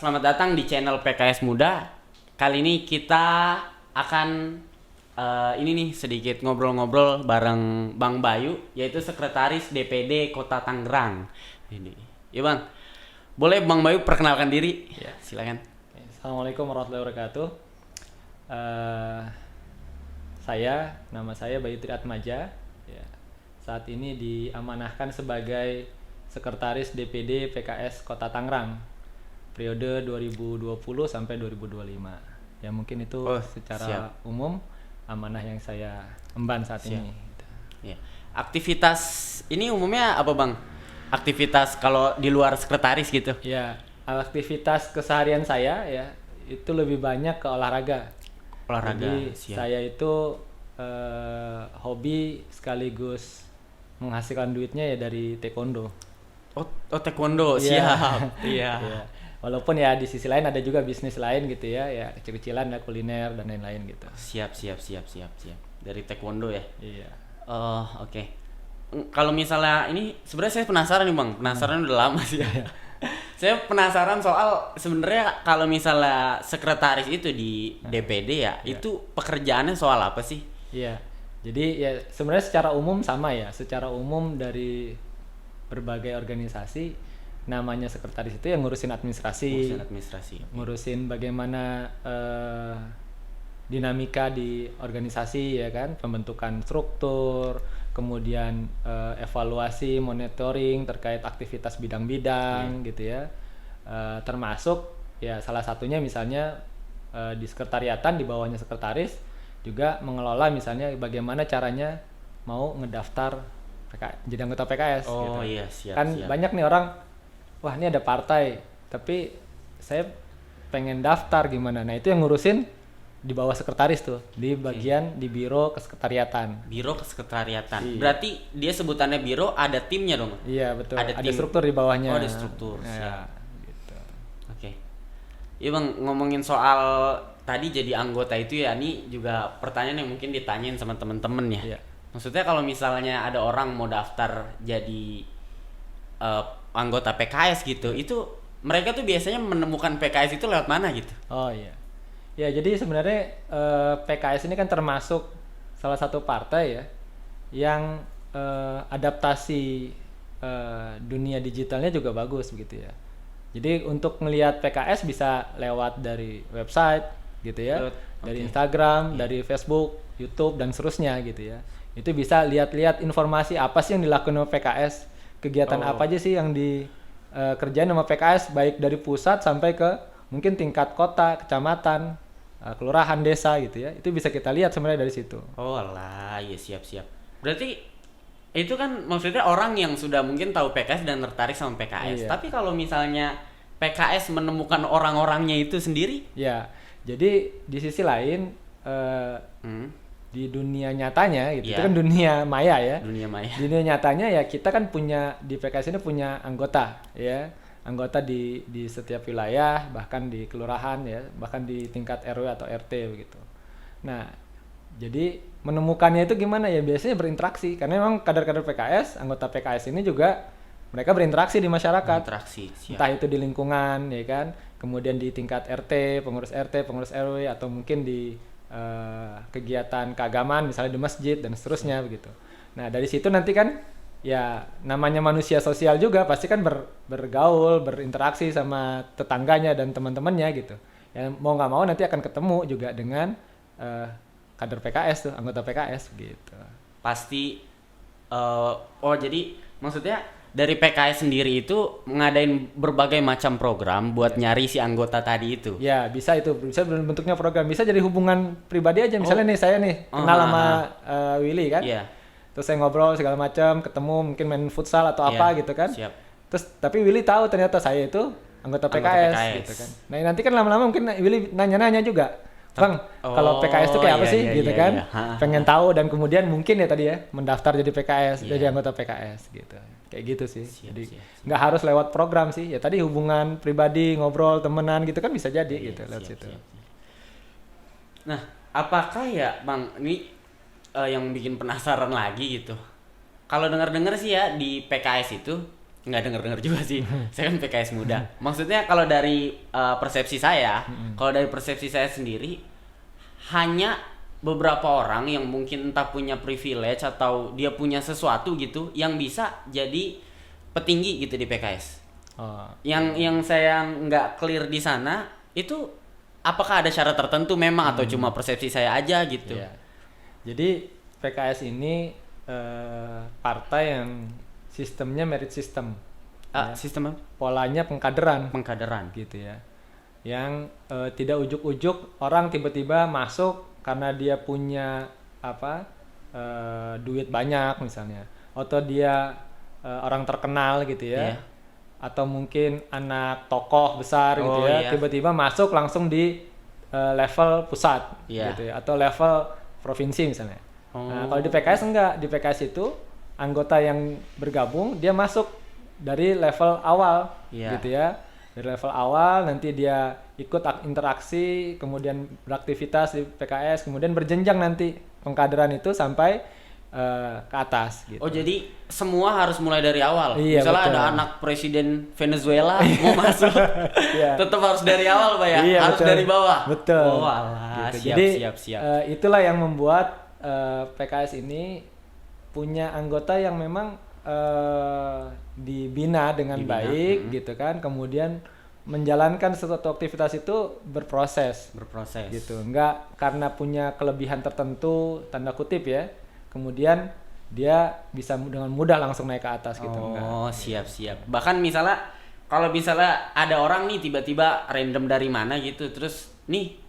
Selamat datang di channel PKS Muda. Kali ini kita akan ini nih sedikit ngobrol-ngobrol bareng Bang Bayu, yaitu Sekretaris DPD Kota Tangerang. Ini, ya Bang. Boleh Bang Bayu perkenalkan diri? Ya, silakan. Assalamualaikum warahmatullahi wabarakatuh. Nama saya Bayu Triatmaja. Ya, saat ini diamanahkan sebagai Sekretaris DPD PKS Kota Tangerang. Periode 2020 sampai 2025. Ya mungkin itu secara umum amanah yang saya emban saat ini. Ya. Aktivitas ini umumnya apa Bang? Aktivitas kalau di luar sekretaris gitu? Ya, aktivitas keseharian saya ya itu lebih banyak ke olahraga. Jadi saya itu hobi sekaligus menghasilkan duitnya ya dari taekwondo. Oh taekwondo, siap. Iya. Ya. Walaupun ya di sisi lain ada juga bisnis lain gitu ya kecil-kecilan ya kuliner dan lain-lain gitu. Siap. Dari taekwondo ya. Iya. Oke. Kalau misalnya ini sebenarnya saya penasaran nih Bang, udah lama sih. Saya penasaran soal sebenarnya kalau misalnya sekretaris itu di DPD ya, itu pekerjaannya soal apa sih? Iya. Jadi ya sebenarnya secara umum sama ya, secara umum dari berbagai organisasi namanya sekretaris itu yang ngurusin administrasi. Ngurusin bagaimana dinamika di organisasi ya kan, pembentukan struktur, kemudian evaluasi, monitoring terkait aktivitas bidang-bidang gitu ya. Termasuk ya salah satunya misalnya di sekretariatan di bawahnya sekretaris juga mengelola misalnya bagaimana caranya mau ngedaftar jadi anggota PKS gitu. Iya, siap. Banyak nih orang, wah ini ada partai tapi saya pengen daftar gimana. Nah itu yang ngurusin di bawah sekretaris tuh, di bagian di biro kesekretariatan. Iya. Berarti dia sebutannya biro, ada timnya dong? Iya betul, ada struktur di bawahnya. Ada struktur, ya, gitu. Oke. Iya Bang, ngomongin soal tadi jadi anggota itu ya, ini juga pertanyaan yang mungkin ditanyain sama temen-temen ya. Iya. Maksudnya kalau misalnya ada orang mau daftar jadi anggota PKS gitu, itu mereka tuh biasanya menemukan PKS itu lewat mana gitu? Oh iya. Ya jadi sebenarnya PKS ini kan termasuk salah satu partai ya yang adaptasi dunia digitalnya juga bagus begitu ya. Jadi untuk melihat PKS bisa lewat dari website gitu ya, dari Instagram, dari Facebook, YouTube dan seterusnya gitu ya. Itu bisa lihat-lihat informasi apa sih yang dilakukan sama PKS, kegiatan apa aja sih yang dikerjain sama PKS, baik dari pusat sampai ke mungkin tingkat kota, kecamatan, kelurahan, desa gitu ya. Itu bisa kita lihat sebenarnya dari situ. Oh alah, ya siap. Berarti itu kan maksudnya orang yang sudah mungkin tahu PKS dan tertarik sama PKS. Iya. Tapi kalau misalnya PKS menemukan orang-orangnya itu sendiri? Ya, jadi di sisi lain di dunia nyatanya gitu, itu kan dunia maya ya. Dunia maya. Di dunia nyatanya ya kita kan punya di PKS ini punya anggota ya, anggota di setiap wilayah, bahkan di kelurahan ya, bahkan di tingkat RW atau RT begitu. Nah, jadi menemukannya itu gimana ya, biasanya berinteraksi karena memang kader-kader PKS, anggota PKS ini juga mereka berinteraksi di masyarakat. Entah itu di lingkungan ya kan, kemudian di tingkat RT, pengurus RW atau mungkin di kegiatan keagamaan misalnya di masjid dan seterusnya begitu. Nah dari situ nanti kan ya namanya manusia sosial juga pasti kan bergaul, berinteraksi sama tetangganya dan teman-temannya gitu. Ya mau nggak mau nanti akan ketemu juga dengan kader PKS tuh, anggota PKS gitu. Pasti. Jadi maksudnya dari PKS sendiri itu ngadain berbagai macam program buat nyari si anggota tadi itu. Ya bisa bentuknya program, bisa jadi hubungan pribadi aja. Misalnya nih saya nih kenal sama Willy kan. Iya. Terus saya ngobrol segala macam, ketemu mungkin main futsal atau apa gitu kan. Siap. Terus tapi Willy tahu ternyata saya itu anggota PKS gitu kan. Nah nanti kan lama-lama mungkin Willy nanya-nanya juga, Bang, kalau PKS itu kayak apa sih gitu kan. Pengen tahu dan kemudian mungkin ya tadi ya mendaftar jadi PKS, jadi anggota PKS gitu. Kayak gitu sih. Jadi nggak harus lewat program sih. Ya tadi hubungan pribadi, ngobrol, temenan gitu kan bisa jadi gitu lewat situ. Nah, apakah ya Bang, ini yang bikin penasaran lagi gitu. Kalau dengar-dengar sih ya di PKS itu nggak dengar juga sih. Saya kan PKS muda. Maksudnya kalau dari persepsi saya, kalau dari persepsi saya sendiri, hanya beberapa orang yang mungkin entah punya privilege atau dia punya sesuatu gitu yang bisa jadi petinggi gitu di PKS. Oh. Yang saya nggak clear di sana itu apakah ada syarat tertentu memang atau cuma persepsi saya aja gitu. Iya. Jadi PKS ini partai yang sistemnya merit system. Ya. Sistem apa? Polanya pengkaderan Pengkaderan. gitu ya. Yang tidak ujuk-ujuk orang tiba-tiba masuk karena dia punya duit banyak misalnya, atau dia orang terkenal gitu ya. Iya. Atau mungkin anak tokoh besar gitu ya, iya. tiba-tiba masuk langsung di level pusat Iya. gitu ya, atau level provinsi misalnya. Nah, kalau di PKS enggak, di PKS itu anggota yang bergabung dia masuk dari level awal Iya. gitu ya. Dari level awal nanti dia ikut interaksi, kemudian beraktivitas di PKS, kemudian berjenjang nanti pengkaderan itu sampai ke atas gitu. Oh jadi semua harus mulai dari awal. Iya, Misalnya betul. ada anak presiden Venezuela mau masuk, Iya. tetap harus dari awal Pak ya, Iya, harus betul. dari bawah. Betul. Oh alah, Gitu. siap, Jadi siap. itulah yang membuat PKS ini punya anggota yang memang dibina dengan baik gitu kan, kemudian menjalankan suatu aktivitas itu berproses gitu, enggak karena punya kelebihan tertentu tanda kutip ya, kemudian dia bisa dengan mudah langsung naik ke atas gitu. Oh siap. Bahkan misalnya kalau misalnya ada orang nih tiba-tiba random dari mana gitu, terus nih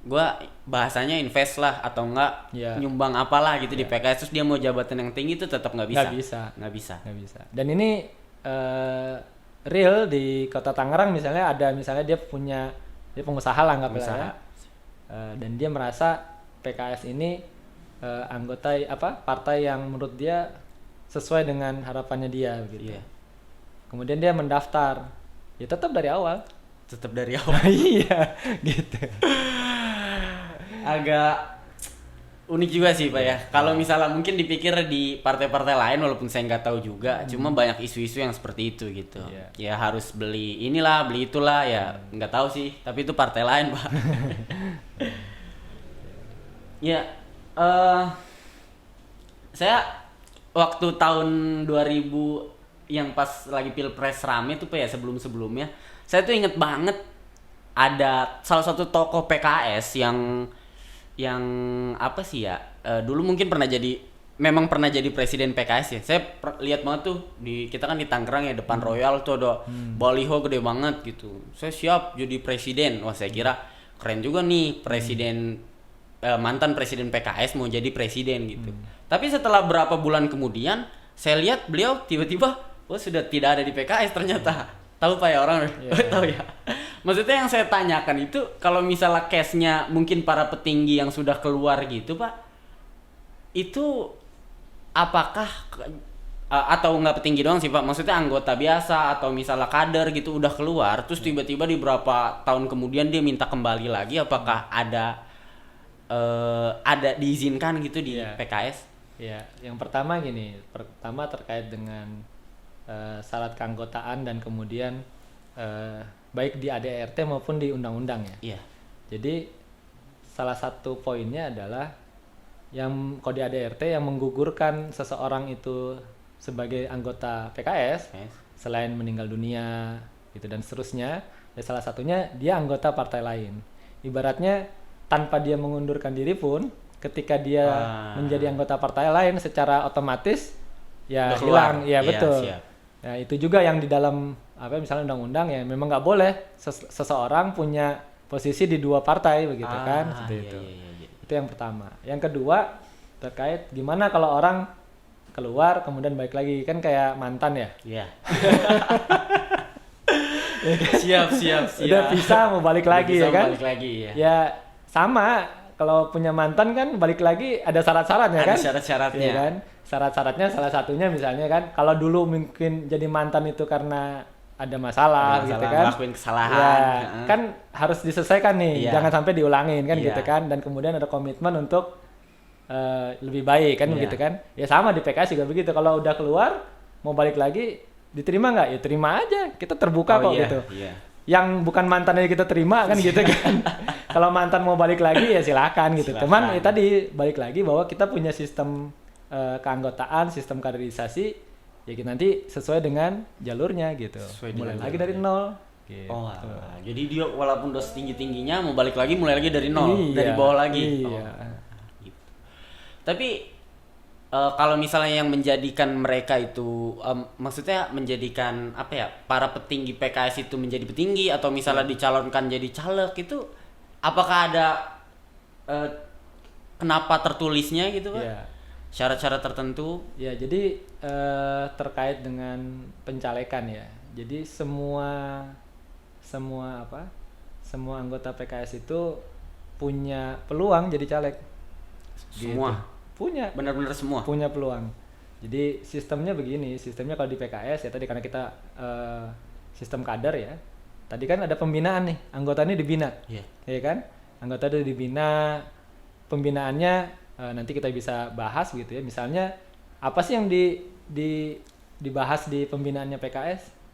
gua bahasanya invest lah atau enggak Ya. nyumbang apalah gitu di PKS, terus dia mau jabatan yang tinggi itu tetap nggak bisa. Nggak bisa. Dan ini real di Kota Tangerang misalnya, ada misalnya dia pengusaha lah anggaplah ya. Dan dia merasa PKS ini anggota partai yang menurut dia sesuai dengan harapannya dia gitu. Iya. Kemudian dia mendaftar. Ya tetap dari awal. Iya, gitu. Agak unik juga sih Pak ya. Kalau misalnya mungkin dipikir di partai-partai lain, walaupun saya nggak tahu juga, cuma banyak isu-isu yang seperti itu gitu. Iya. Ya harus beli inilah, beli itulah, ya nggak tahu sih. Tapi itu partai lain Pak. Ya, saya waktu tahun 2000 yang pas lagi pilpres rame tuh Pak ya, sebelum-sebelumnya, saya tuh inget banget ada salah satu tokoh PKS yang apa sih ya, dulu mungkin memang pernah jadi presiden PKS ya. Saya lihat banget tuh kita kan di Tangerang ya, depan Royal tuh ada baliho gede banget gitu. Saya siap jadi presiden. Wah, saya kira keren juga nih mantan presiden PKS mau jadi presiden gitu. Tapi setelah berapa bulan kemudian saya lihat beliau tiba-tiba sudah tidak ada di PKS ternyata. Tahu Pak ya orang? Tahu ya. Maksudnya yang saya tanyakan itu kalau misalnya case-nya mungkin para petinggi yang sudah keluar gitu Pak, itu apakah atau nggak petinggi doang sih Pak? Maksudnya anggota biasa atau misalnya kader gitu udah keluar, terus tiba-tiba di beberapa tahun kemudian dia minta kembali lagi, apakah ada diizinkan gitu di PKS? Ya, yang pertama terkait dengan syarat keanggotaan dan kemudian baik di ADRT maupun di undang-undang ya. Iya. Jadi salah satu poinnya adalah yang kalau di ADRT yang menggugurkan seseorang itu sebagai anggota PKS selain meninggal dunia gitu dan seterusnya, ya salah satunya dia anggota partai lain. Ibaratnya tanpa dia mengundurkan diri pun ketika dia menjadi anggota partai lain secara otomatis ya hilang. Ya betul. Siap. Nah, itu juga yang di dalam misalnya undang-undang ya memang nggak boleh seseorang punya posisi di dua partai begitu kan, seperti itu. Iya. Itu yang pertama. Yang kedua terkait gimana kalau orang keluar kemudian balik lagi, kan kayak mantan ya. Iya. Siap. Udah pisah mau balik lagi ya kan? Balik lagi ya. Ya sama, kalau punya mantan kan balik lagi ada syarat-syaratnya kan? Ada syarat-syaratnya. Ya kan? Syarat-syaratnya salah satunya misalnya kan, kalau dulu mungkin jadi mantan itu karena ada masalah gitu kan, ngelakuin kesalahan ya, kan harus diselesaikan nih, jangan sampai diulangin kan gitu kan, dan kemudian ada komitmen untuk lebih baik kan begitu kan. Ya sama di PKS juga begitu, kalau udah keluar mau balik lagi Diterima nggak? Ya terima aja. Kita terbuka kok iya, gitu. Iya. Yang bukan mantan aja kita terima kan gitu kan. Kalau mantan mau balik lagi ya silakan gitu. Silakan. Cuman ya tadi balik lagi bahwa kita punya sistem keanggotaan, sistem kaderisasi ya kita nanti sesuai dengan jalurnya gitu. Sesuai Mulai dengan lagi jalurnya. dari nol. Gitu. Oh, alah. Jadi dia walaupun udah setinggi-tingginya mau balik lagi mulai lagi dari nol, Iya, dari bawah lagi. Iya. Gitu. Tapi kalau misalnya yang menjadikan mereka itu, maksudnya menjadikan apa ya, para petinggi PKS itu menjadi petinggi atau misalnya dicalonkan jadi caleg itu, apakah ada kenapa tertulisnya gitu Pak? Iya. Syarat-syarat tertentu? Ya, jadi terkait dengan pencalekan ya. Jadi semua anggota PKS itu punya peluang jadi caleg. Semua. Gitu. Punya Benar-benar semua. punya peluang. Jadi sistemnya begini, sistemnya kalau di PKS ya tadi karena kita sistem kader ya. Tadi kan ada pembinaan nih, anggotanya dibina. Iya. Ya kan? Anggota itu dibina, pembinaannya nanti kita bisa bahas gitu ya. Misalnya apa sih yang dibahas di pembinaannya PKS?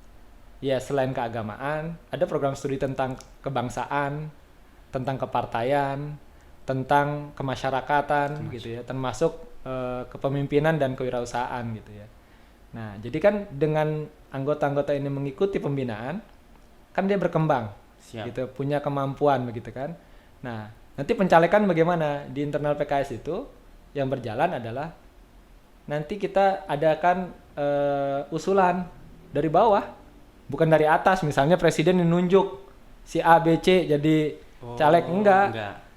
Ya selain keagamaan, ada program studi tentang kebangsaan, tentang kepartaian, tentang kemasyarakatan gitu ya, termasuk kepemimpinan dan kewirausahaan gitu ya. Nah, jadi kan dengan anggota-anggota ini mengikuti pembinaan, kan dia berkembang, Siap. gitu, punya kemampuan begitu kan. Nah, nanti pencalekan bagaimana di internal PKS itu yang berjalan adalah nanti kita adakan usulan dari bawah, bukan dari atas. Misalnya presiden menunjuk si A, B, C jadi caleg enggak.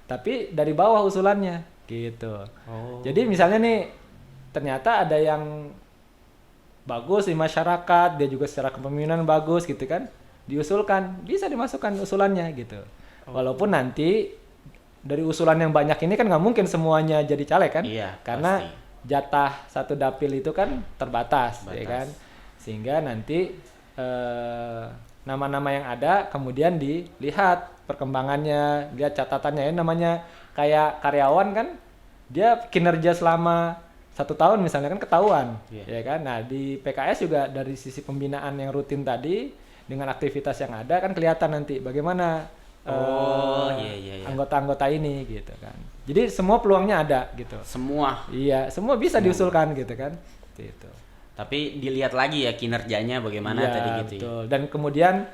Tapi dari bawah usulannya gitu. Jadi misalnya nih ternyata ada yang bagus di masyarakat, dia juga secara kepemimpinan bagus gitu kan, diusulkan, bisa dimasukkan usulannya gitu. Walaupun nanti dari usulan yang banyak ini kan nggak mungkin semuanya jadi caleg kan, Iya, karena pasti. jatah satu dapil itu kan terbatas. Ya kan, sehingga nanti nama-nama yang ada kemudian dilihat perkembangannya, lihat catatannya ya, namanya kayak karyawan kan, dia kinerja selama 1 tahun misalnya kan ketahuan, ya kan. Nah di PKS juga dari sisi pembinaan yang rutin tadi dengan aktivitas yang ada kan kelihatan nanti bagaimana anggota-anggota ini gitu kan. Jadi semua peluangnya ada gitu. Semua. Iya, semua bisa diusulkan gitu kan. Gitu. Tapi dilihat lagi ya kinerjanya bagaimana Iya, tadi gitu betul. ya. Dan kemudian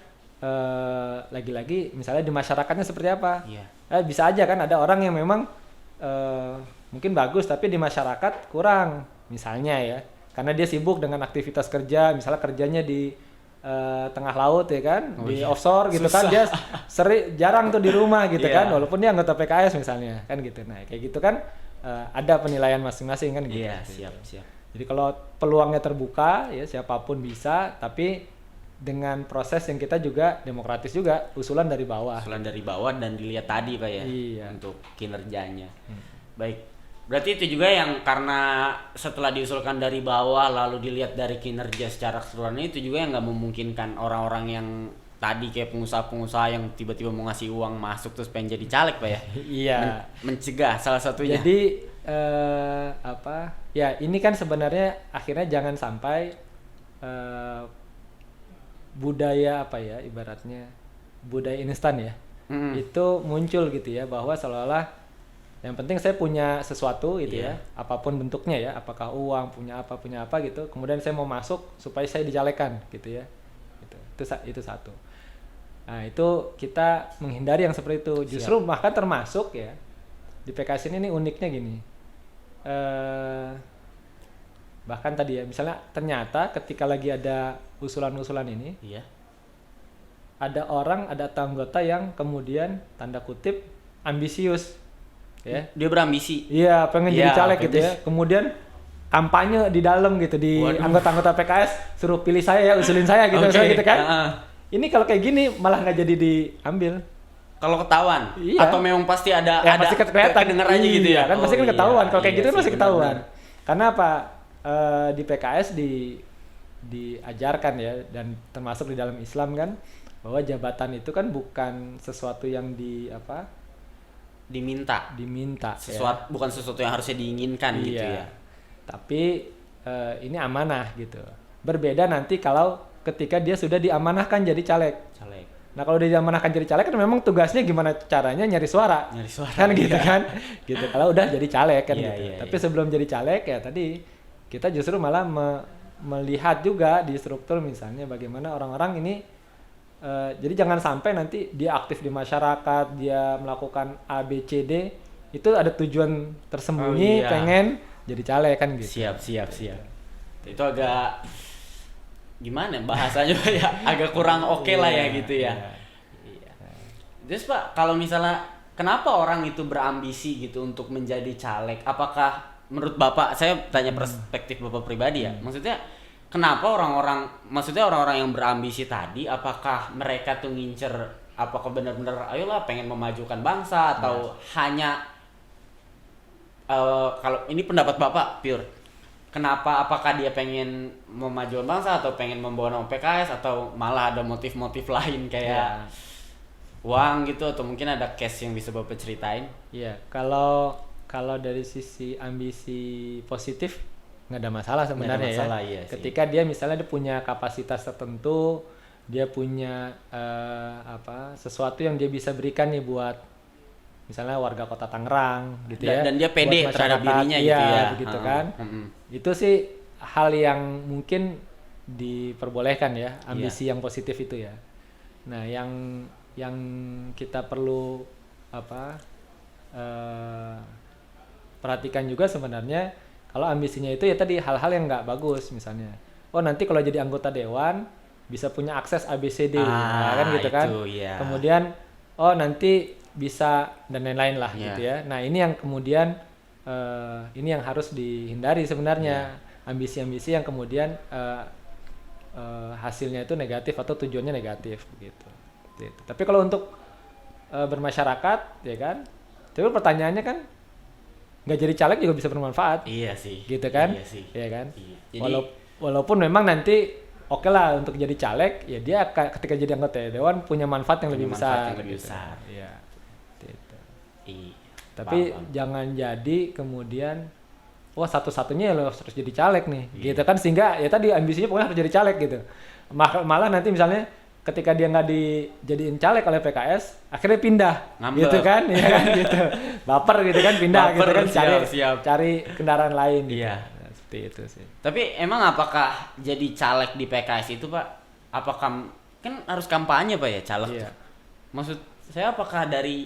lagi-lagi misalnya di masyarakatnya seperti apa? Iya. Bisa aja kan ada orang yang memang mungkin bagus tapi di masyarakat kurang misalnya ya, karena dia sibuk dengan aktivitas kerja, misalnya kerjanya di tengah laut ya kan, di offshore gitu. Susah. Kan dia jarang tuh di rumah gitu kan, walaupun dia anggota PKS misalnya kan gitu. Nah kayak gitu kan ada penilaian masing-masing kan gitu. Iya, siap. Jadi kalau peluangnya terbuka ya siapapun bisa, tapi dengan proses yang kita juga demokratis juga, usulan dari bawah. Usulan dari bawah dan dilihat tadi Pak ya, iya, untuk kinerjanya. Baik, berarti itu juga yang karena setelah diusulkan dari bawah lalu dilihat dari kinerja secara keseluruhan, itu juga yang nggak memungkinkan orang-orang yang tadi kayak pengusaha-pengusaha yang tiba-tiba mau ngasih uang masuk terus pengen jadi caleg Pak ya. Iya. Mencegah salah satunya. Jadi ya ini kan sebenarnya akhirnya jangan sampai budaya ibaratnya budaya instan ya, itu muncul gitu ya, bahwa seolah-olah yang penting saya punya sesuatu gitu ya, apapun bentuknya ya, apakah uang, punya apa gitu, kemudian saya mau masuk supaya saya dicalekan gitu ya, itu satu. Nah itu kita menghindari yang seperti itu. Justru bahkan termasuk ya di PKS ini uniknya gini, bahkan tadi ya misalnya ternyata ketika lagi ada usulan-usulan ini, ada anggota yang kemudian tanda kutip ambisius ya, dia berambisi, pengen jadi caleg gitu ya, kemudian kampanye di dalam gitu di anggota-anggota PKS, suruh pilih saya ya, usulin saya gitu, gitu kan. Ini kalau kayak gini malah nggak jadi diambil kalau ketahuan, atau memang pasti ada pasti kelihatan, denger aja gitu ya, kan pasti kan ketahuan. Kalau kayak gitu pasti ketahuan. Bener. Karena apa, di PKS diajarkan ya, dan termasuk di dalam Islam kan, bahwa jabatan itu kan bukan sesuatu yang diminta sesuatu ya. Bukan sesuatu yang harusnya diinginkan gitu ya, tapi ini amanah gitu. Berbeda nanti kalau ketika dia sudah diamanahkan jadi caleg. Caleg. Nah kalau dia diamanahkan jadi caleg kan memang tugasnya gimana caranya nyari suara. Nyari suara. Kan gitu kan. Gitu. Kalau udah jadi caleg kan Iya, gitu. iya, Tapi iya. sebelum jadi caleg ya tadi kita justru malah melihat juga di struktur misalnya bagaimana orang-orang ini jadi jangan sampai nanti dia aktif di masyarakat, dia melakukan A B C D itu ada tujuan tersembunyi Oh, iya. pengen jadi caleg kan gitu. Siap. Itu agak gimana bahasanya ya, agak kurang oke lah ya gitu ya. Iya. Terus Pak, kalau misalnya kenapa orang itu berambisi gitu untuk menjadi caleg? Apakah menurut Bapak, saya tanya perspektif Bapak pribadi ya. Maksudnya kenapa orang-orang yang berambisi tadi, apakah mereka tuh ngincer, apakah benar-benar ayolah pengen memajukan bangsa atau hanya kalau ini pendapat Bapak pure, kenapa, apakah dia pengen memajukan bangsa atau pengen membawa nama PKS atau malah ada motif-motif lain kayak uang gitu, atau mungkin ada case yang bisa Bapak ceritain? Iya, kalau dari sisi ambisi positif nggak ada masalah sebenarnya Nggak ada masalah, ya. iya sih. Ketika dia misalnya dia punya kapasitas tertentu, dia punya sesuatu yang dia bisa berikan nih buat misalnya warga Kota Tangerang gitu ya. Dan dia pede buat terhadap masyarakat, dirinya iya, gitu ya. begitu kan. Mm-mm. Itu sih hal yang mungkin diperbolehkan ya, ambisi yang positif itu ya. Nah, yang kita perlu perhatikan juga sebenarnya kalau ambisinya itu ya tadi hal-hal yang nggak bagus misalnya. Oh nanti kalau jadi anggota dewan bisa punya akses ABCD, kan gitu kan. Itu, iya. Kemudian oh nanti bisa dan lain-lain lah Iya. gitu ya. Nah ini yang kemudian ini yang harus dihindari sebenarnya, ambisi-ambisi yang kemudian hasilnya itu negatif atau tujuannya negatif begitu. Gitu. Tapi kalau untuk bermasyarakat ya kan, tapi pertanyaannya kan nggak jadi caleg juga bisa bermanfaat. Iya sih. Gitu kan? Iya sih. Iya kan? Iya. Jadi Walaupun memang nanti oke lah untuk jadi caleg, ya dia ketika jadi anggota dewan punya manfaat yang lebih besar. yang lebih gitu. besar. Iya. Gitu. Iya. Tapi Paham. jangan jadi kemudian wah satu-satunya ya lo harus jadi caleg nih. Gitu kan, sehingga ya tadi ambisinya pokoknya harus jadi caleg gitu. Malah nanti misalnya ketika dia nggak dijadiin caleg oleh PKS, akhirnya pindah, Ngambek. gitu kan, ya kan, gitu, baper gitu kan, pindah, Baper, gitu kan, siap. cari kendaraan lain, gitu. Iya. Nah, seperti itu sih. Tapi emang apakah jadi caleg di PKS itu Pak, apakah kan harus kampanye Pak ya caleg? Iya. Maksud saya apakah dari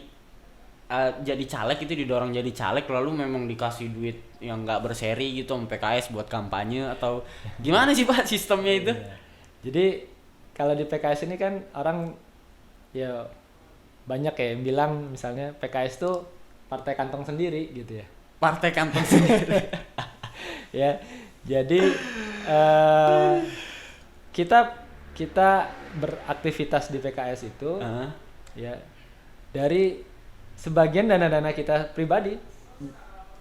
jadi caleg itu didorong jadi caleg lalu memang dikasih duit yang nggak berseri gitu sama PKS buat kampanye atau gimana sih Pak sistemnya itu? Iya. Jadi kalau di PKS ini kan orang ya banyak ya yang bilang misalnya PKS tuh partai kantong sendiri gitu ya. Partai kantong sendiri. Ya, jadi kita beraktivitas di PKS itu ya dari sebagian dana-dana kita pribadi.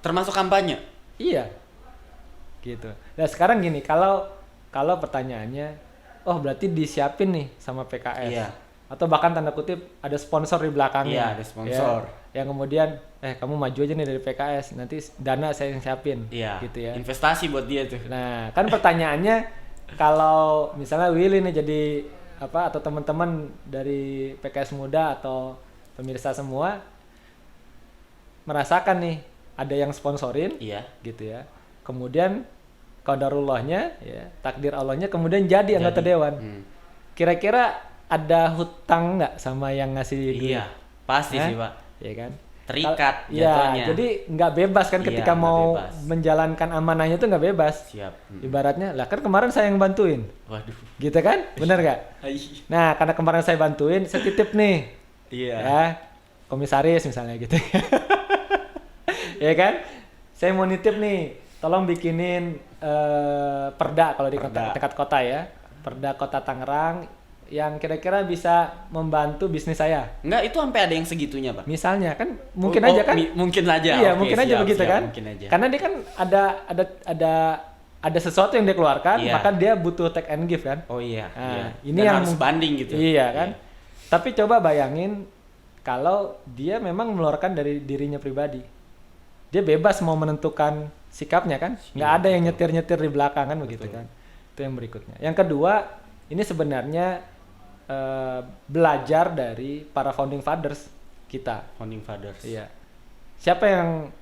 Termasuk kampanye? Iya. Gitu. Nah, sekarang gini, kalau pertanyaannya oh berarti disiapin nih sama PKS. Iya. Atau bahkan tanda kutip ada sponsor di belakangnya. Iya, ada sponsor. Ya, yang kemudian kamu maju aja nih dari PKS, nanti dana saya yang siapin. Iya. Gitu ya. Investasi buat dia tuh. Nah, kan pertanyaannya kalau misalnya Willy nih jadi atau teman-teman dari PKS Muda atau pemirsa semua merasakan nih ada yang sponsorin, Iya. gitu ya. Kemudian qadarullahnya ya, takdir Allahnya kemudian jadi anggota dewan. Kira-kira ada hutang nggak sama yang ngasih duit? Iya, pasti sih Pak. Iya kan? Terikat Ya, jatuhnya. jadi nggak bebas kan Iya, ketika nggak mau bebas. menjalankan amanahnya itu nggak bebas. Siap. Ibaratnya, lah kan kemarin saya yang bantuin, Waduh. gitu kan? Bener nggak? Nah, karena kemarin saya bantuin, saya titip nih, Iya. ya, komisaris misalnya gitu, ya kan? Saya mau nitip nih, tolong bikinin perda kalau di Perda. tingkat kota ya, perda Kota Tangerang yang kira-kira bisa membantu bisnis saya. Enggak, itu sampai ada yang segitunya, Pak. Misalnya kan mungkin Oh, aja kan? mungkin aja. Iya, Oke, mungkin aja siap, begitu siap, kan? Mungkin aja. Karena dia kan ada sesuatu yang dia keluarkan, Iya. maka dia butuh take and give kan? Oh iya. Nah, iya. ini Dan yang harus banding gitu. Iya kan? Tapi coba bayangin kalau dia memang mengeluarkan dari dirinya pribadi. Dia bebas mau menentukan sikapnya kan? Nggak ada yang nyetir-nyetir di belakang kan begitu kan? Itu Itu yang berikutnya. Yang kedua, ini sebenarnya belajar dari para founding fathers kita. Founding fathers. Iya. Siapa yang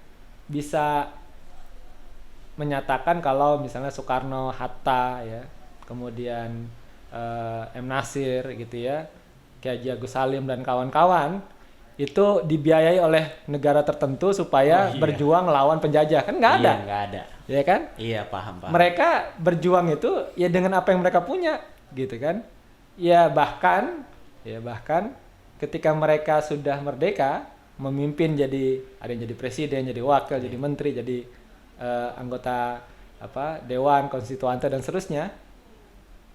bisa menyatakan kalau misalnya Soekarno, Hatta, ya, kemudian M. Nasir gitu ya, Ki Haji Agus Salim dan kawan-kawan itu dibiayai oleh negara tertentu supaya berjuang lawan penjajah, kan nggak ada. Iya, nggak ada. Ya kan? Iya, paham. Mereka berjuang itu ya dengan apa yang mereka punya, gitu kan? Ya bahkan ketika mereka sudah merdeka, memimpin, jadi ada yang jadi presiden, jadi wakil, jadi menteri, jadi anggota dewan, konstituante dan seterusnya.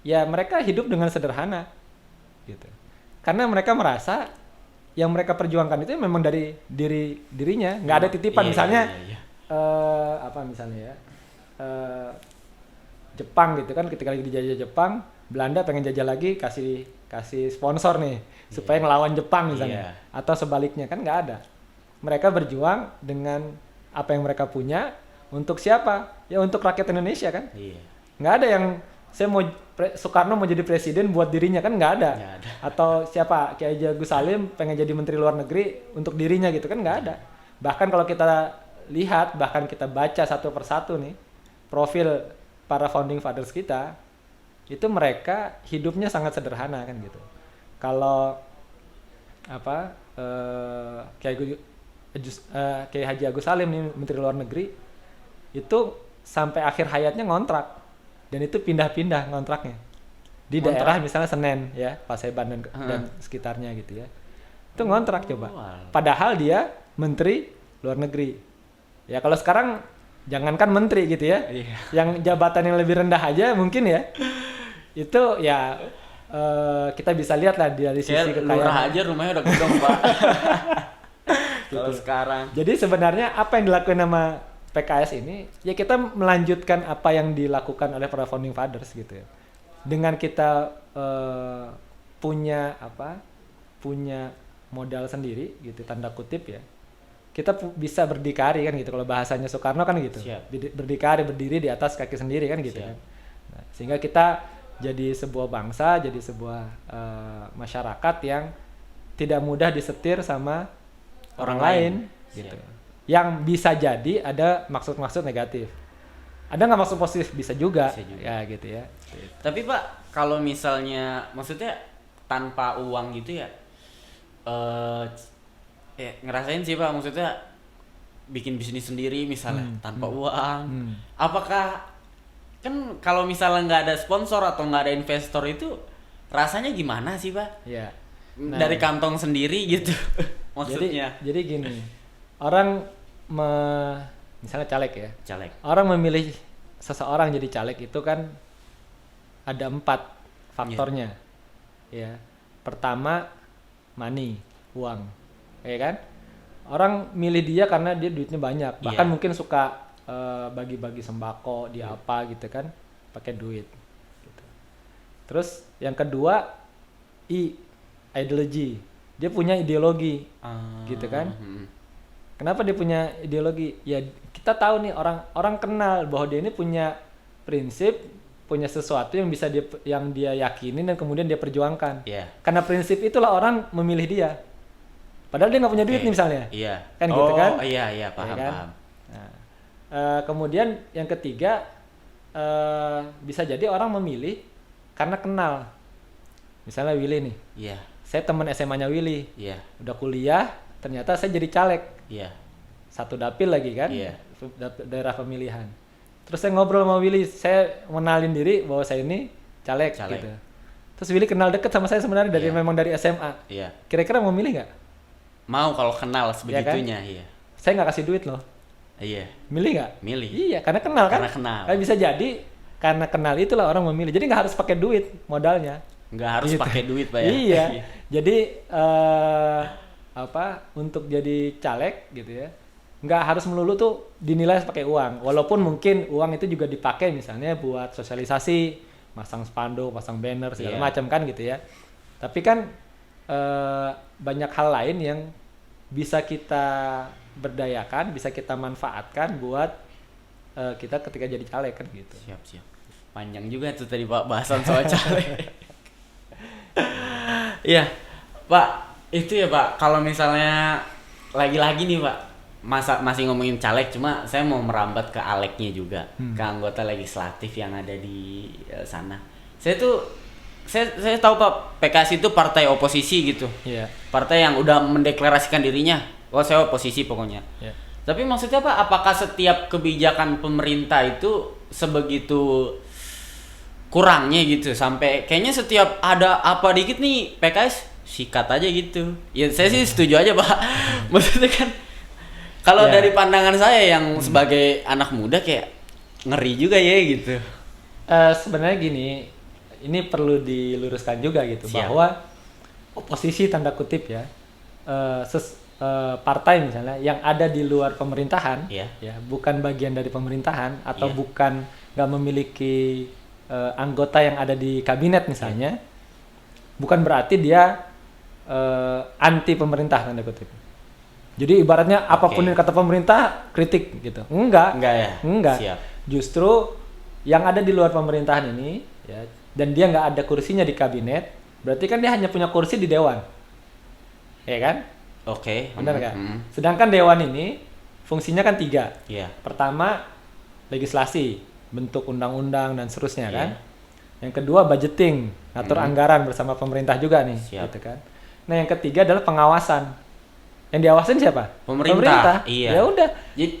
Ya mereka hidup dengan sederhana, gitu. Karena mereka merasa yang mereka perjuangkan itu memang dari dirinya, nggak ada titipan. Misalnya misalnya ya, Jepang gitu kan, ketika lagi dijajah Jepang, Belanda pengen jajah lagi, kasih sponsor nih supaya ngelawan Jepang misalnya, atau sebaliknya, kan nggak ada. Mereka berjuang dengan apa yang mereka punya untuk siapa? Ya untuk rakyat Indonesia kan. Nggak ada yang Soekarno mau jadi presiden buat dirinya, kan nggak ada. Atau siapa, Ki Haji Agus Salim pengen jadi menteri luar negeri untuk dirinya gitu, kan nggak ada. Bahkan kalau kita lihat, bahkan kita baca satu persatu nih profil para founding fathers kita, itu mereka hidupnya sangat sederhana kan gitu. Kalau Ki Haji Agus Salim nih, menteri luar negeri, itu sampai akhir hayatnya ngontrak, dan itu pindah-pindah ngontraknya di daerah misalnya Senen ya, Paseban dan sekitarnya gitu ya. Itu ngontrak coba. Padahal dia menteri luar negeri. Ya kalau sekarang jangankan menteri gitu ya, yang jabatan yang lebih rendah aja mungkin ya, itu ya kita bisa lihat lah dari sisi kekayaan. Lurah aja rumahnya udah gedong, Pak. Kalau sekarang. Jadi sebenarnya apa yang dilakukan sama PKS ini, ya kita melanjutkan apa yang dilakukan oleh para founding fathers gitu ya. Dengan kita punya modal sendiri gitu, tanda kutip ya. Kita bisa berdikari kan gitu, kalau bahasanya Soekarno kan gitu. Berdiri di atas kaki sendiri kan gitu kan. Nah, sehingga kita jadi sebuah bangsa, jadi sebuah masyarakat yang tidak mudah disetir sama orang lain gitu. Yang bisa jadi ada maksud-maksud negatif. Ada nggak maksud positif? Bisa juga. Ya gitu ya. Tapi Pak, kalau misalnya maksudnya tanpa uang gitu ya, ngerasain sih Pak, maksudnya bikin bisnis sendiri misalnya tanpa uang. Apakah kan kalau misalnya nggak ada sponsor atau nggak ada investor itu rasanya gimana sih Pak? Ya. Nah, dari kantong sendiri gitu. Maksudnya. Jadi gini, orang misalnya caleg ya. Caleg. Orang memilih seseorang jadi caleg itu kan ada 4 faktornya. Ya. Pertama, money, uang. Ya kan? Orang milih dia karena dia duitnya banyak. Bahkan mungkin suka bagi-bagi sembako di apa gitu kan, pakai duit. Gitu. Terus yang kedua, ideology. Dia punya ideologi, gitu kan? Kenapa dia punya ideologi? Ya kita tahu nih, orang kenal bahwa dia ini punya prinsip, punya sesuatu yang bisa dia yakini dan kemudian dia perjuangkan. Karena prinsip itulah orang memilih dia. Padahal dia nggak punya duit nih misalnya. Kan gitu kan? Iya, paham, kan? paham. Nah, kemudian yang ketiga, bisa jadi orang memilih karena kenal. Misalnya Willy nih. Saya teman SMA-nya Willy. Udah kuliah, ternyata saya jadi caleg. Satu dapil lagi kan? Daerah pemilihan. Terus saya ngobrol sama Willy, saya mengenalin diri bahwa saya ini caleg. Gitu. Terus Willy kenal deket sama saya sebenarnya memang dari SMA. Kira-kira mau milih nggak? Mau kalau kenal sebegitunya. Kan? Saya nggak kasih duit loh. Milih nggak? Milih. Iya, karena kenal kan? Karena kenal. Bisa jadi karena kenal itulah orang memilih. Jadi nggak harus pakai duit modalnya. Nggak harus gitu. pakai duit Pak ya. Iya. Jadi untuk jadi caleg gitu ya, nggak harus melulu tuh dinilai pakai uang. Walaupun mungkin uang itu juga dipakai misalnya buat sosialisasi, masang spanduk, pasang banner segala macam kan gitu ya. Tapi kan banyak hal lain yang bisa kita berdayakan, bisa kita manfaatkan buat kita ketika jadi caleg kan gitu. Siap. Panjang juga tuh tadi Pak bahasan soal caleg. Iya, Pak, itu ya Pak, kalau misalnya lagi-lagi nih Pak, masih ngomongin caleg, cuma saya mau merambat ke aleknya juga, ke anggota legislatif yang ada di sana. Saya tahu Pak, PKS itu partai oposisi gitu. Iya. Partai yang udah mendeklarasikan dirinya, oh saya oposisi pokoknya. Iya. Tapi maksudnya Pak, apakah setiap kebijakan pemerintah itu sebegitu kurangnya gitu sampai kayaknya setiap ada apa dikit nih PKS sikat aja gitu. Ya saya sih setuju aja Pak. Maksudnya kan kalau dari pandangan saya yang sebagai anak muda kayak ngeri juga ya gitu. Sebenarnya gini, ini perlu diluruskan juga gitu. Siap. Bahwa oposisi tanda kutip ya, partai misalnya yang ada di luar pemerintahan, Iya. ya bukan bagian dari pemerintahan atau Iya. bukan nggak memiliki anggota yang ada di kabinet misalnya, bukan berarti dia anti pemerintah tanda kutip. Jadi ibaratnya apapun yang kata pemerintah kritik gitu. Enggak ya? Enggak. Siap. Justru yang ada di luar pemerintahan ini ya, dan dia nggak ada kursinya di kabinet, berarti kan dia hanya punya kursi di dewan. Ya kan? Oke. Benar kan? Sedangkan dewan ini fungsinya kan 3. Iya. Pertama, legislasi, bentuk undang-undang dan seterusnya Iya. kan. Yang kedua, budgeting, ngatur anggaran bersama pemerintah juga nih, Siap. gitu kan. Nah, yang ketiga adalah pengawasan. Yang diawasin siapa? Pemerintah. Iya. Ya udah.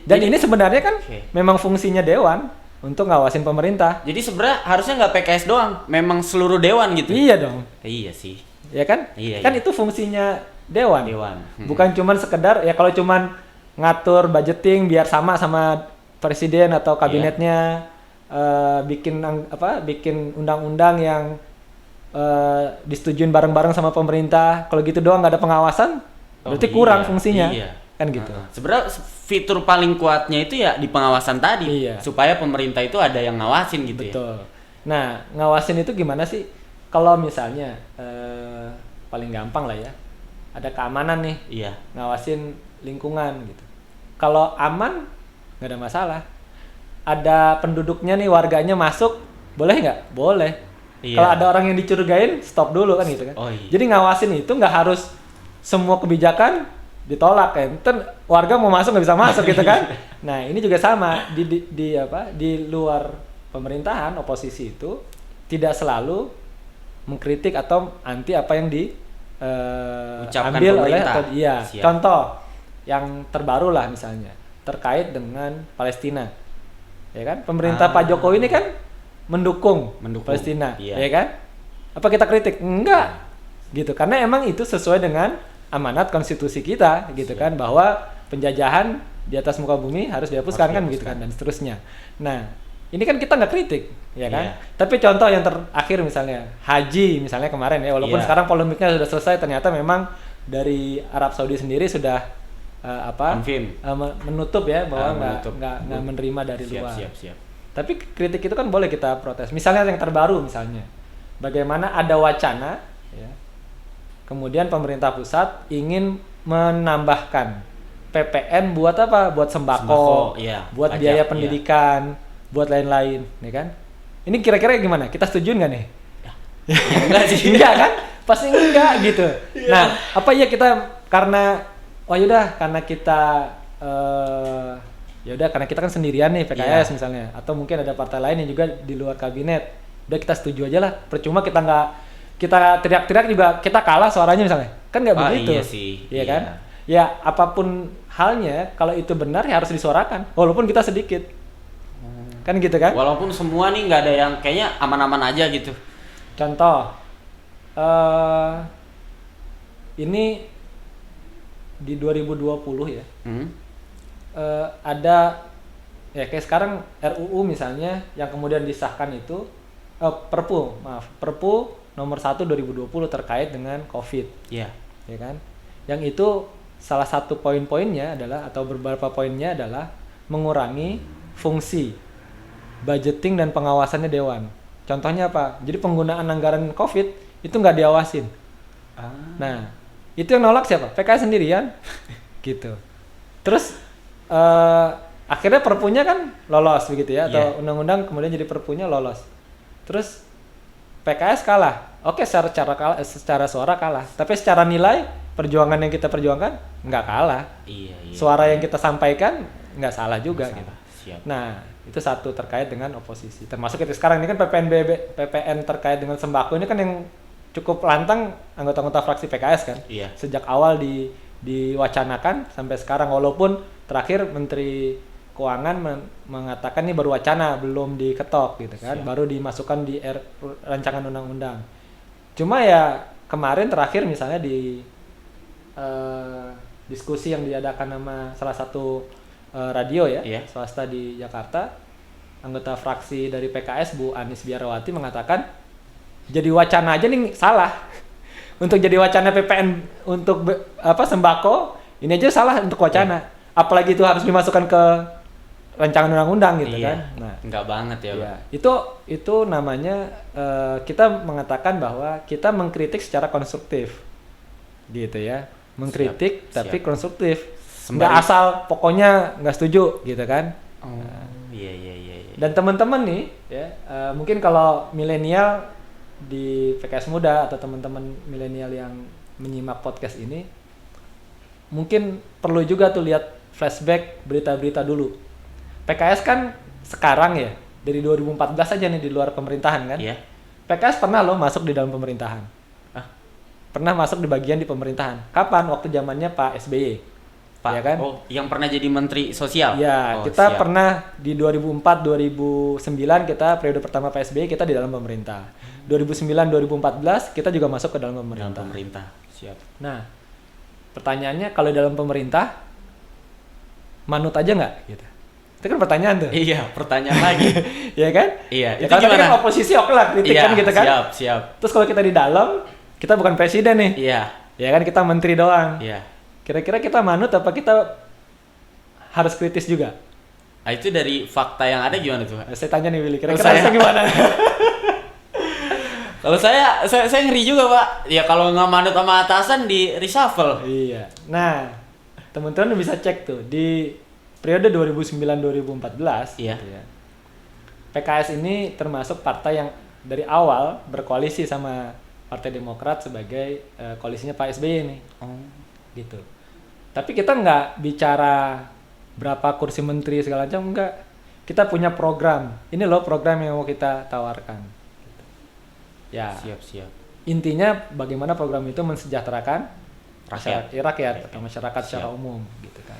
Dan ini sebenarnya kan memang fungsinya dewan untuk ngawasin pemerintah. Jadi sebenarnya harusnya nggak PKS doang, memang seluruh dewan gitu. Iya dong. Iya sih. Ya kan? Iya, Kan iya. itu fungsinya dewan. Dewan. Bukan cuman sekedar ya kalau cuman ngatur budgeting biar sama presiden atau kabinetnya, bikin undang-undang yang disetujuin bareng-bareng sama pemerintah. Kalau gitu doang nggak ada pengawasan, berarti kurang fungsinya. Iya. Kan gitu. Sebenarnya fitur paling kuatnya itu ya di pengawasan tadi, Iya. supaya pemerintah itu ada yang ngawasin gitu ya. Betul. Nah, ngawasin itu gimana sih? Kalau misalnya paling gampang lah ya, ada keamanan nih, Iya. ngawasin lingkungan gitu. Kalau aman nggak ada masalah. Ada penduduknya nih, warganya masuk, boleh nggak? Boleh. Iya. Kalau ada orang yang dicurigain, stop dulu kan gitu kan. Oh, iya. Jadi ngawasin itu nggak harus semua kebijakan ditolak kan. Ntar warga mau masuk nggak bisa masuk gitu kan. Nah, ini juga sama di luar pemerintahan, oposisi itu tidak selalu mengkritik atau anti apa yang Ucapkan ambil oleh pemerintah. iya. Siap. Contoh yang terbaru lah misalnya terkait dengan Palestina. Ya kan? Pemerintah Pak Jokowi ini kan mendukung Palestina, iya. ya kan? Apa kita kritik? Enggak. Gitu. Karena emang itu sesuai dengan amanat konstitusi kita gitu kan, bahwa penjajahan di atas muka bumi harus dihapuskan kan gitu kan, dan seterusnya. Nah, ini kan kita nggak kritik, ya kan? Iya. Tapi contoh yang terakhir misalnya haji misalnya kemarin ya, walaupun Iya. sekarang polemiknya sudah selesai, ternyata memang dari Arab Saudi sendiri sudah Confirm. menutup ya bahwa Menutup. nggak menerima dari Siap, luar. siap. Tapi kritik itu kan boleh kita protes. Misalnya yang terbaru misalnya, bagaimana ada wacana, ya, kemudian pemerintah pusat ingin menambahkan PPN buat apa? Buat sembako, iya, buat pajak, biaya iya. pendidikan, buat lain-lain, ya kan? Ini kira-kira gimana? Kita setuju nggak nih? Enggak sih. Enggak kan? Pasti enggak gitu. Nah, apa ya kita karena karena kita karena kita kan sendirian nih PKS misalnya, atau mungkin ada partai lain yang juga di luar kabinet. Udah kita setuju aja lah. Percuma kita teriak-teriak juga kita kalah suaranya misalnya. Kan nggak begitu. Iya sih. Iya kan? Ya apapun halnya, kalau itu benar ya harus disuarakan walaupun kita sedikit. Kan gitu kan? Walaupun semua nih nggak ada yang kayaknya aman-aman aja gitu. Contoh, ini di 2020 ya, ada ya kayak sekarang RUU misalnya yang kemudian disahkan itu Perpu nomor 1 2020 terkait dengan COVID, Iya. ya kan? Yang itu salah satu poin-poinnya adalah, atau beberapa poinnya adalah mengurangi fungsi budgeting dan pengawasannya dewan. Contohnya apa? Jadi penggunaan anggaran COVID itu nggak diawasin. Nah, itu yang nolak siapa? PKS sendirian, gitu. Terus akhirnya perpunya kan lolos begitu ya, atau undang-undang kemudian jadi perpunya lolos. Terus PKS kalah. Oke, secara suara kalah, tapi secara nilai perjuangan yang kita perjuangkan nggak kalah. Iya. Suara yang kita sampaikan nggak salah juga Nggak gitu. salah. Siap. Nah, itu satu terkait dengan oposisi. Termasuk kita sekarang ini kan PPN terkait dengan sembako ini kan yang cukup lantang anggota-anggota fraksi PKS kan. Iya. Sejak awal diwacanakan sampai sekarang, walaupun terakhir Menteri Keuangan mengatakan ini baru wacana, belum diketok gitu kan. Siap. Baru dimasukkan di rancangan undang-undang. Cuma ya kemarin terakhir misalnya di diskusi yang diadakan sama salah satu radio ya, Iya. swasta di Jakarta, anggota fraksi dari PKS Bu Anis Biarawati mengatakan jadi wacana aja nih salah. Untuk jadi wacana PPN untuk sembako ini aja salah untuk wacana. Iya. Apalagi itu harus dimasukkan ke rancangan undang-undang gitu Iya. kan. Nah, Enggak banget ya, ya, Pak. itu namanya kita mengatakan bahwa kita mengkritik secara konstruktif. Gitu ya. Mengkritik Siap. tapi konstruktif. Sembari- Nggak asal pokoknya nggak setuju gitu kan. Oh, iya. Dan teman-teman nih ya, mungkin kalau milenial di PKS Muda atau teman-teman milenial yang menyimak podcast ini mungkin perlu juga tuh lihat flashback berita-berita dulu. PKS kan sekarang ya dari 2014 aja nih di luar pemerintahan kan. Iya. PKS pernah loh masuk di dalam pemerintahan. Ah. Pernah masuk di bagian di pemerintahan. Kapan? Waktu zamannya Pak SBY. Pak, Ya kan? oh, yang pernah jadi Menteri Sosial. Ya, Oh, kita siap. pernah di 2004-2009 kita periode pertama Pak SBY kita di dalam pemerintah. 2009-2014 kita juga masuk ke dalam dalam pemerintah. pemerintah. Siap. Nah, pertanyaannya kalau dalam pemerintah manut aja nggak? Gitu. Itu kan pertanyaan tuh. Iya, pertanyaan lagi. Ya kan? Iya, Ya, itu kalau tadi gimana? kan oposisi oke lah kritik Iya, kan gitu kan. Siap. Terus kalau kita di dalam, kita bukan presiden nih. Iya. Ya kan kita menteri doang. Iya. Kira-kira kita manut apa kita harus kritis juga? Nah, itu dari fakta yang ada gimana tuh? Pak? Saya tanya nih Willy, kira-kira Saya- harusnya gimana? Kalau saya ngeri juga, Pak. Ya kalau nggak manut sama atasan di reshuffle. Iya. Nah, teman-teman bisa cek tuh di periode 2009-2014 Iya. gitu ya. PKS ini termasuk partai yang dari awal berkoalisi sama Partai Demokrat sebagai koalisinya Pak SBY nih, Oh. gitu. Tapi kita nggak bicara berapa kursi menteri segala macam, enggak. Kita punya program. Ini loh program yang mau kita tawarkan. Gitu. Ya. Siap. Intinya bagaimana program itu mensejahterakan rakyat atau masyarakat secara Siap. umum gitu kan.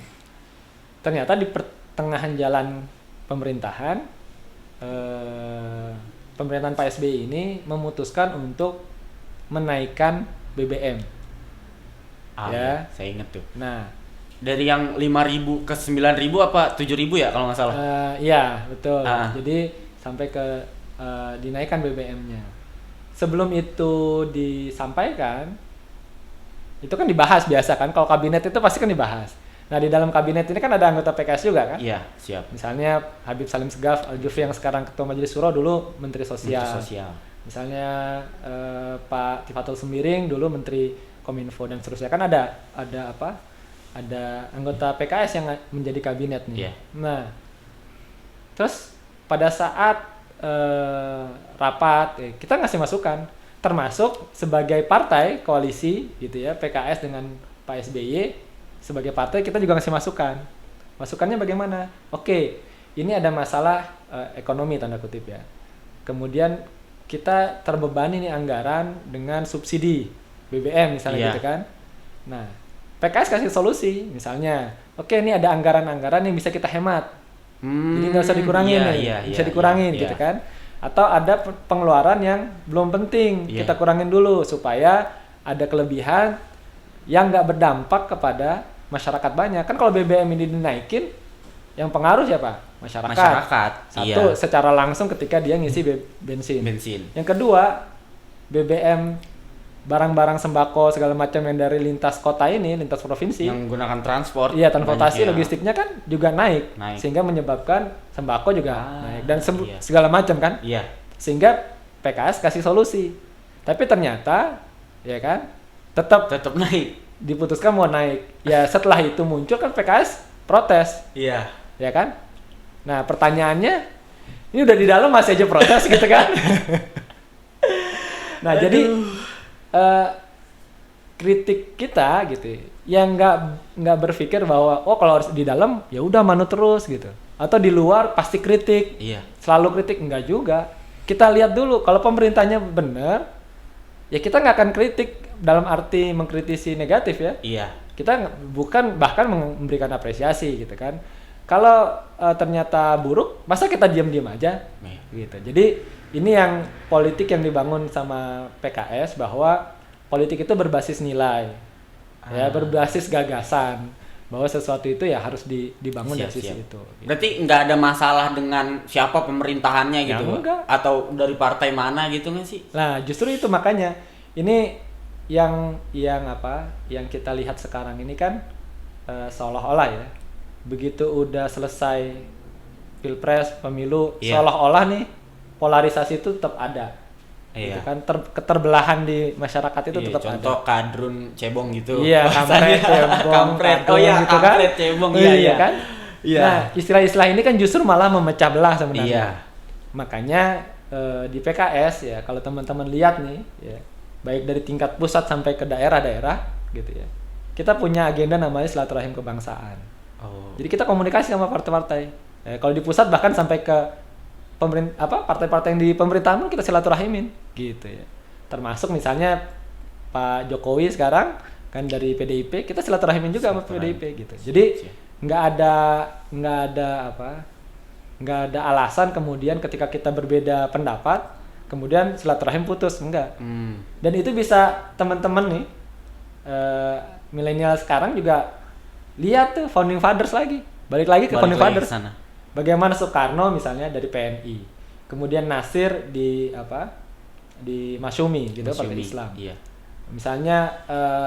Ternyata di pertengahan jalan pemerintahan pemerintahan Pak SBY ini memutuskan untuk menaikkan BBM. Ya. Saya inget tuh. Nah, Dari yang 5.000 ke 9.000 apa 7.000 ya kalau nggak salah? iya betul. Ah. Jadi sampai ke dinaikkan BBM-nya. Sebelum itu disampaikan, itu kan dibahas biasa kan. Kalau kabinet itu pasti kan dibahas. Nah di dalam kabinet ini kan ada anggota PKS juga kan. Iya, siap. Misalnya Habib Salim Segaf Al-Jufri yang sekarang Ketua Majelis Syuro dulu Menteri Sosial. Menteri Sosial. Misalnya Pak Tifatul Semiring dulu Menteri Kominfo dan seterusnya kan ada apa? Ada anggota PKS yang menjadi kabinet nih. Iya. Nah, terus pada saat rapat kita ngasih masukan, termasuk sebagai partai koalisi gitu ya PKS dengan Pak SBY sebagai partai kita juga ngasih masukan. Masukannya bagaimana? Oke, ini ada masalah ekonomi tanda kutip ya. Kemudian kita terbebani nih anggaran dengan subsidi BBM misalnya Iya. gitu kan. Nah, PKS kasih solusi misalnya, oke ini ada anggaran-anggaran yang bisa kita hemat. Jadi nggak usah dikurangin bisa dikurangin gitu kan. Atau ada pengeluaran yang belum penting Iya. kita kurangin dulu supaya ada kelebihan yang nggak berdampak kepada masyarakat banyak. Kan kalau BBM ini dinaikin, yang pengaruh siapa? Masyarakat. Satu, iya. secara langsung ketika dia ngisi bensin. Bensin. Yang kedua, BBM barang-barang sembako segala macam yang dari lintas kota ini, lintas provinsi. Yang gunakan transport. Iya, transportasi banyak ya. logistiknya kan juga naik, Naik. sehingga menyebabkan sembako juga naik dan iya. segala macam kan, Iya. sehingga PKS kasih solusi. Tapi ternyata, ya kan, tetap Tetap naik. diputuskan mau naik. Ya setelah itu muncul kan PKS protes, Iya. ya kan. Nah pertanyaannya, Ini udah di dalam masih aja protes gitu kan. Nah, jadi kritik kita gitu yang nggak berpikir bahwa oh kalau harus di dalam ya udah manut terus gitu, atau di luar pasti kritik, Iya. selalu kritik, enggak juga. Kita lihat dulu kalau pemerintahnya benar ya kita nggak akan kritik dalam arti mengkritisi negatif ya. Iya. Kita bukan bahkan memberikan apresiasi gitu kan. Kalau ternyata buruk masa kita diam-diam aja gitu. Jadi ini yang politik yang dibangun sama PKS, bahwa politik itu berbasis nilai, ya berbasis gagasan, bahwa sesuatu itu ya harus dibangun dari sisi itu. Berarti nggak ada masalah dengan siapa pemerintahannya Ya, gitu, enggak. atau dari partai mana gitu nggak sih? Nah justru itu makanya ini yang kita lihat sekarang ini kan seolah-olah ya begitu udah selesai pilpres pemilu, Iya. seolah-olah nih polarisasi itu tetap ada. Iya. Gitu kan keterbelahan di masyarakat itu Iya, tetap contoh ada. kadrun cebong gitu. Iya, kampret, cebong, kampret. Oh kadrun iya, gitu kan. kampret, cebong. Iya, iya. kan? Iya. Nah, istilah-istilah ini kan justru malah memecah belah sebenarnya. Iya. Makanya di PKS ya, kalau teman-teman lihat nih, ya, baik dari tingkat pusat sampai ke daerah-daerah gitu ya. Kita punya agenda namanya silaturahim kebangsaan. Oh. Jadi kita komunikasi sama partai-partai. Kalau di pusat bahkan sampai ke partai-partai yang di pemerintahan pun kita silaturahimin gitu ya. Termasuk misalnya Pak Jokowi sekarang kan dari PDIP, kita silaturahimin juga sama PDIP gitu. Jadi nggak ada alasan kemudian ketika kita berbeda pendapat kemudian silaturahim putus, enggak. Dan itu bisa teman-teman nih milenial sekarang juga lihat tuh founding fathers lagi, balik lagi ke founding fathers. Bagaimana Soekarno misalnya dari PNI, kemudian Nasir di Masyumi gitu, Partai Islam. Iya. Misalnya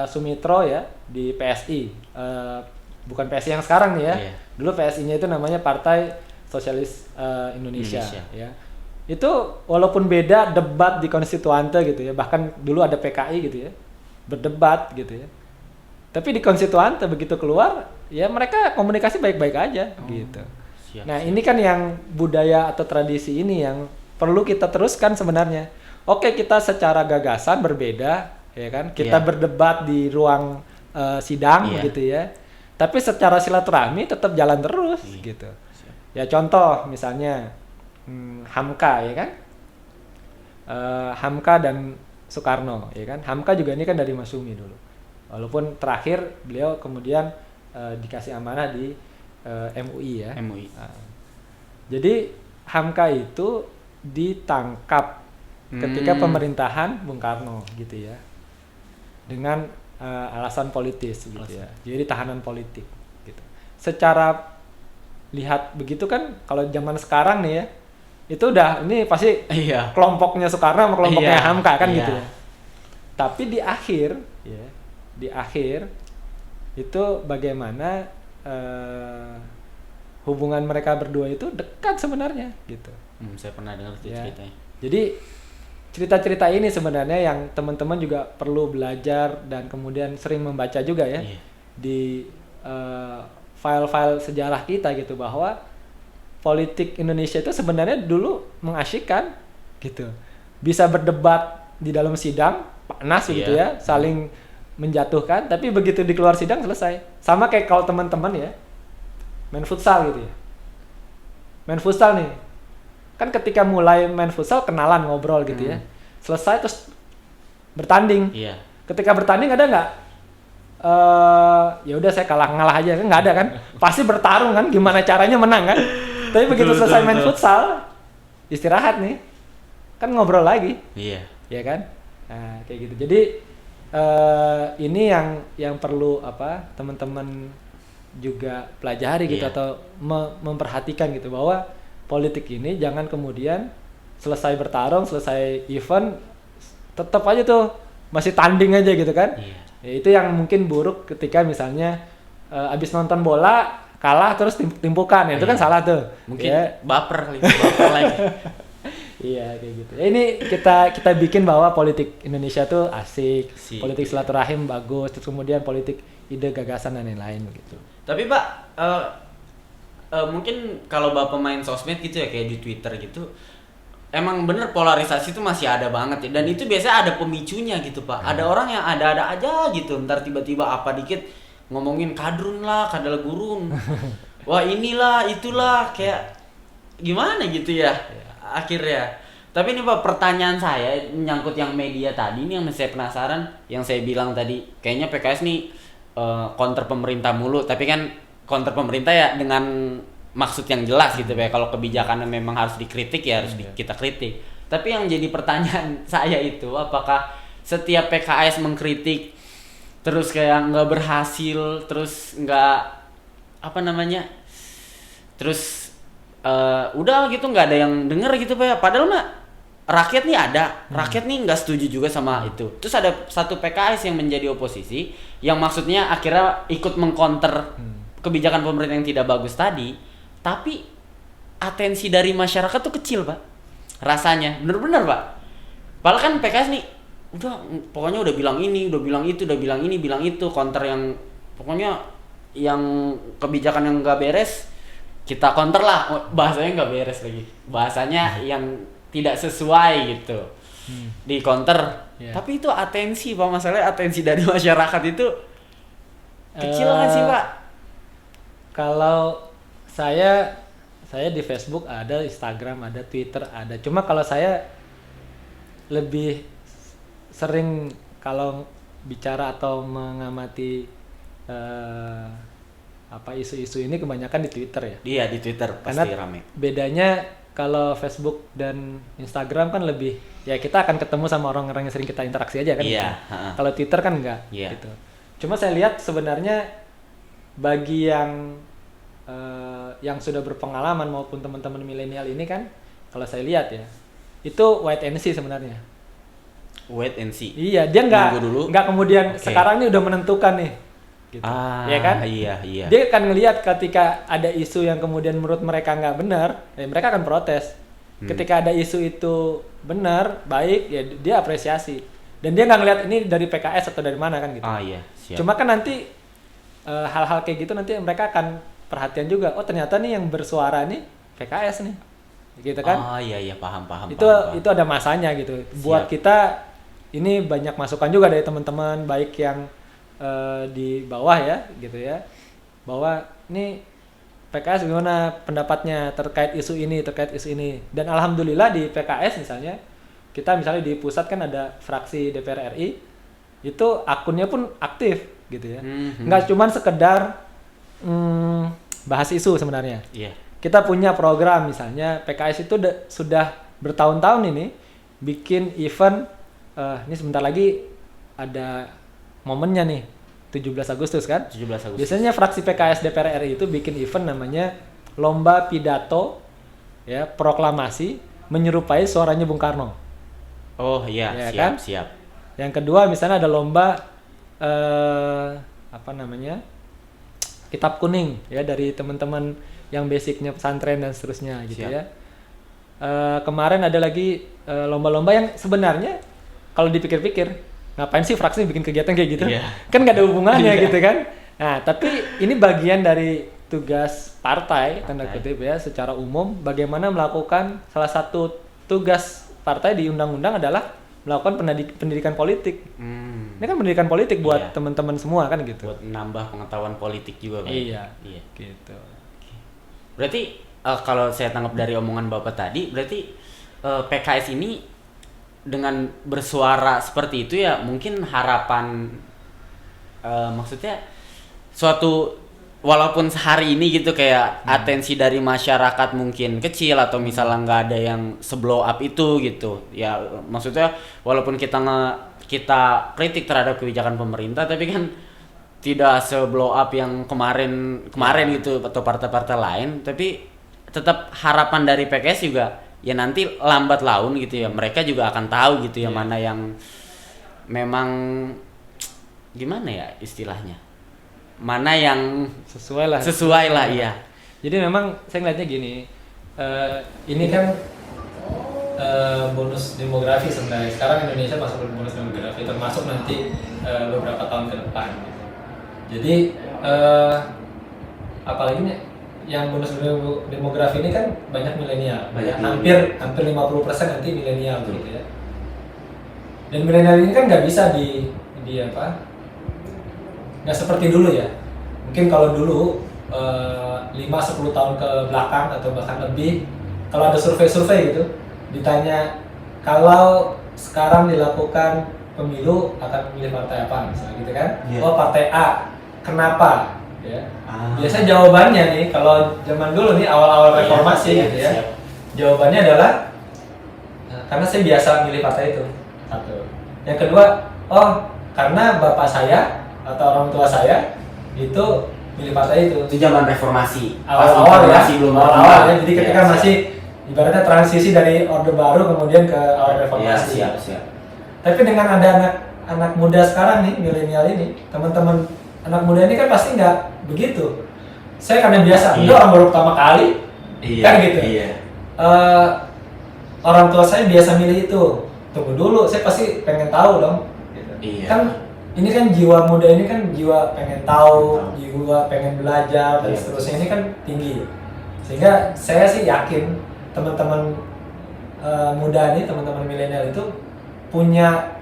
Sumitro ya di PSI, bukan PSI yang sekarang nih ya. Iya. Dulu PSI-nya itu namanya Partai Sosialis Indonesia. Ya. Itu walaupun beda debat di konstituante gitu ya, bahkan dulu ada PKI gitu ya, berdebat gitu ya. Tapi di konstituante begitu keluar, ya mereka komunikasi baik-baik aja gitu. Nah ini kan yang budaya atau tradisi ini yang perlu kita teruskan sebenarnya. Oke, kita secara gagasan berbeda, ya kan? Kita berdebat di ruang sidang gitu ya. Tapi secara silaturahmi tetap jalan terus gitu. Ya contoh misalnya Hamka ya kan? Hamka dan Soekarno ya kan? Hamka juga ini kan dari Masyumi dulu. Walaupun terakhir beliau kemudian dikasih amanah di MUI ya. MUI. Jadi Hamka itu ditangkap ketika pemerintahan Bung Karno gitu ya, dengan alasan politis gitu ya. Jadi tahanan politik gitu. Secara lihat begitu kan, kalau zaman sekarang nih ya, itu udah ini pasti kelompoknya Soekarno sama kelompoknya Hamka kan gitu ya. Tapi di akhir itu bagaimana hubungan mereka berdua itu dekat sebenarnya gitu. Saya pernah dengar ceritanya. Jadi cerita-cerita ini sebenarnya yang teman-teman juga perlu belajar dan kemudian sering membaca juga ya di file-file sejarah kita gitu, bahwa politik Indonesia itu sebenarnya dulu mengasyikkan gitu. Bisa berdebat di dalam sidang panas gitu ya, saling menjatuhkan, tapi begitu di keluar sidang selesai. Sama kayak kalau teman-teman ya main futsal gitu ya. Main futsal nih. Kan ketika mulai main futsal kenalan, ngobrol gitu ya. Selesai terus bertanding. Ketika bertanding ada nggak? Ya udah saya ngalah aja, kan nggak ada kan? Pasti bertarung kan, gimana caranya menang kan? Tapi begitu selesai main futsal, istirahat nih, kan ngobrol lagi. Ya kan? Nah, kayak gitu. Jadi ini yang perlu teman-teman juga pelajari gitu, atau memperhatikan gitu, bahwa politik ini jangan kemudian selesai bertarung, selesai event tetap aja tuh masih tanding aja gitu kan. Ya, itu yang mungkin buruk ketika misalnya abis nonton bola kalah terus timpukan, itu kan salah tuh. Mungkin baper lagi. Iya kayak gitu. Ya, ini kita bikin bahwa politik Indonesia tuh asik, politik silaturahim bagus, terus kemudian politik ide gagasan dan lain-lain gitu. Tapi Pak, mungkin kalau Bapak main sosmed gitu ya, kayak di Twitter gitu, emang bener polarisasi itu masih ada banget ya, dan itu biasanya ada pemicunya gitu Pak. Ada orang yang ada-ada aja gitu, ntar tiba-tiba apa dikit ngomongin kadrun lah, kadal gurun, wah inilah itulah, kayak gimana gitu ya akhirnya. Tapi ini Pak, pertanyaan saya menyangkut yang media tadi ini yang saya penasaran, yang saya bilang tadi kayaknya PKS nih counter pemerintah mulu, tapi kan counter pemerintah ya dengan maksud yang jelas gitu ya. Kalau kebijakannya memang harus dikritik ya harus kita kritik. Tapi yang jadi pertanyaan saya itu, apakah setiap PKS mengkritik terus kayak nggak berhasil, terus nggak apa namanya, terus udah gitu nggak ada yang denger gitu Pak? Padahal mah rakyat nih ada, rakyat nih nggak setuju juga sama itu. Terus ada satu PKS yang menjadi oposisi, yang maksudnya akhirnya ikut mengcounter kebijakan pemerintah yang tidak bagus tadi, tapi atensi dari masyarakat tuh kecil Pak, rasanya bener-bener Pak. Padahal kan PKS nih, udah pokoknya udah bilang ini, udah bilang itu, udah bilang ini, bilang itu, counter yang pokoknya yang kebijakan yang nggak beres kita counter lah. Bahasanya nggak beres lagi, bahasanya yang tidak sesuai gitu di counter. Tapi itu atensi Pak, masalahnya atensi dari masyarakat itu kecil nggak sih Pak? Kalau saya di Facebook ada, Instagram ada, Twitter ada. Cuma kalau saya lebih sering kalau bicara atau mengamati isu-isu ini kebanyakan di Twitter ya. Iya, di Twitter pasti rame. Bedanya kalau Facebook dan Instagram kan lebih ya kita akan ketemu sama orang-orang yang sering kita interaksi aja kan. Iya. Kalau Twitter kan enggak gitu. Cuma saya lihat sebenarnya bagi yang sudah berpengalaman maupun teman-teman milenial ini kan, kalau saya lihat ya, itu wait and see sebenarnya. Wait and see. Iya, dia nggak kemudian sekarang ini udah menentukan nih. Gitu. Ya kan? Iya. Dia akan ngelihat ketika ada isu yang kemudian menurut mereka nggak benar, mereka akan protes. Ketika ada isu itu benar, baik, ya dia apresiasi. Dan dia nggak ngelihat ini dari PKS atau dari mana kan gitu. Iya, siap. Cuma kan nanti hal-hal kayak gitu nanti mereka akan perhatian juga. Oh ternyata nih yang bersuara nih PKS nih, gitu kan? Iya, paham. Itu ada masanya gitu. Buat kita ini banyak masukan juga dari teman-teman baik yang di bawah ya gitu ya, bahwa ini PKS gimana pendapatnya terkait isu ini. Dan alhamdulillah di PKS misalnya, kita misalnya di pusat kan ada fraksi DPR RI, itu akunnya pun aktif gitu ya. Nggak cuman sekedar bahas isu sebenarnya. Iya. Kita punya program misalnya, PKS itu sudah bertahun-tahun ini bikin event, ini sebentar lagi ada momennya nih, 17 Agustus kan? 17 Agustus. Biasanya fraksi PKS DPR RI itu bikin event namanya Lomba Pidato ya, proklamasi menyerupai suaranya Bung Karno. Oh iya, ya, siap, kan? siap. Yang kedua misalnya ada lomba kitab kuning ya, dari teman-teman yang basicnya pesantren dan seterusnya gitu. Siap. Ya. Kemarin ada lagi lomba-lomba yang sebenarnya kalau dipikir-pikir, ngapain sih fraksi bikin kegiatan kayak gitu? Yeah. Kan nggak ada hubungannya gitu kan? Nah, tapi ini bagian dari tugas partai, tanda kutip ya, secara umum bagaimana melakukan salah satu tugas partai di undang-undang adalah melakukan pendidikan politik. Ini kan pendidikan politik buat teman-teman semua kan gitu. Buat nambah pengetahuan politik juga kan? Iya. Gitu. Berarti kalau saya tangkap dari omongan Bapak tadi, berarti PKS ini dengan bersuara seperti itu ya mungkin harapan, maksudnya suatu, walaupun sehari ini gitu kayak atensi dari masyarakat mungkin kecil atau misalnya nggak ada yang seblow up itu gitu ya, maksudnya walaupun kita kritik terhadap kebijakan pemerintah tapi kan tidak seblow up yang kemarin gitu atau partai-partai lain, tapi tetap harapan dari PKS juga ya nanti lambat laun gitu ya mereka juga akan tahu gitu ya mana yang memang gimana ya istilahnya, mana yang sesuai lah iya. Jadi memang saya ngeliatnya gini, ini kan bonus demografi sebenarnya. Sekarang Indonesia masuk bonus demografi, termasuk nanti beberapa tahun ke depan. Jadi apalagi yang bonus demografi ini kan banyak milenial, Banyak hampir 50% nanti milenial gitu ya. Dan milenial ini kan nggak bisa di apa? Nggak seperti dulu ya. Mungkin kalau dulu 5-10 tahun ke belakang atau bahkan lebih, kalau ada survei-survei gitu, ditanya kalau sekarang dilakukan pemilu akan memilih partai apa misalnya gitu kan? Yeah. Oh partai A, kenapa? Ya. Ah. Biasa jawabannya nih kalau zaman dulu nih awal-awal reformasi Iya, gitu ya. siap. Jawabannya adalah karena saya biasa milih partai itu. Satu. Yang kedua, oh karena bapak saya atau orang tua saya itu milih partai itu. Itu zaman reformasi. Awal-awal ya. Belum Awal-awal ya. Jadi ketika siap. masih ibaratnya transisi dari Orde Baru kemudian ke awal Ya, reformasi. siap. Tapi dengan ada anak muda sekarang nih, milenial ini, teman-teman anak muda ini kan pasti nggak begitu. Saya karena biasa, Iya. itu orang baru pertama kali, Iya. kan gitu. Iya. Orang tua saya biasa milih itu. Tunggu dulu, saya pasti pengen tahu dong. Gitu. Iya. Kan ini kan jiwa muda ini kan jiwa pengen tahu, Tahu. jiwa pengen belajar dan Iya. seterusnya ini kan tinggi. Sehingga saya sih yakin teman-teman muda nih, teman-teman milenial itu punya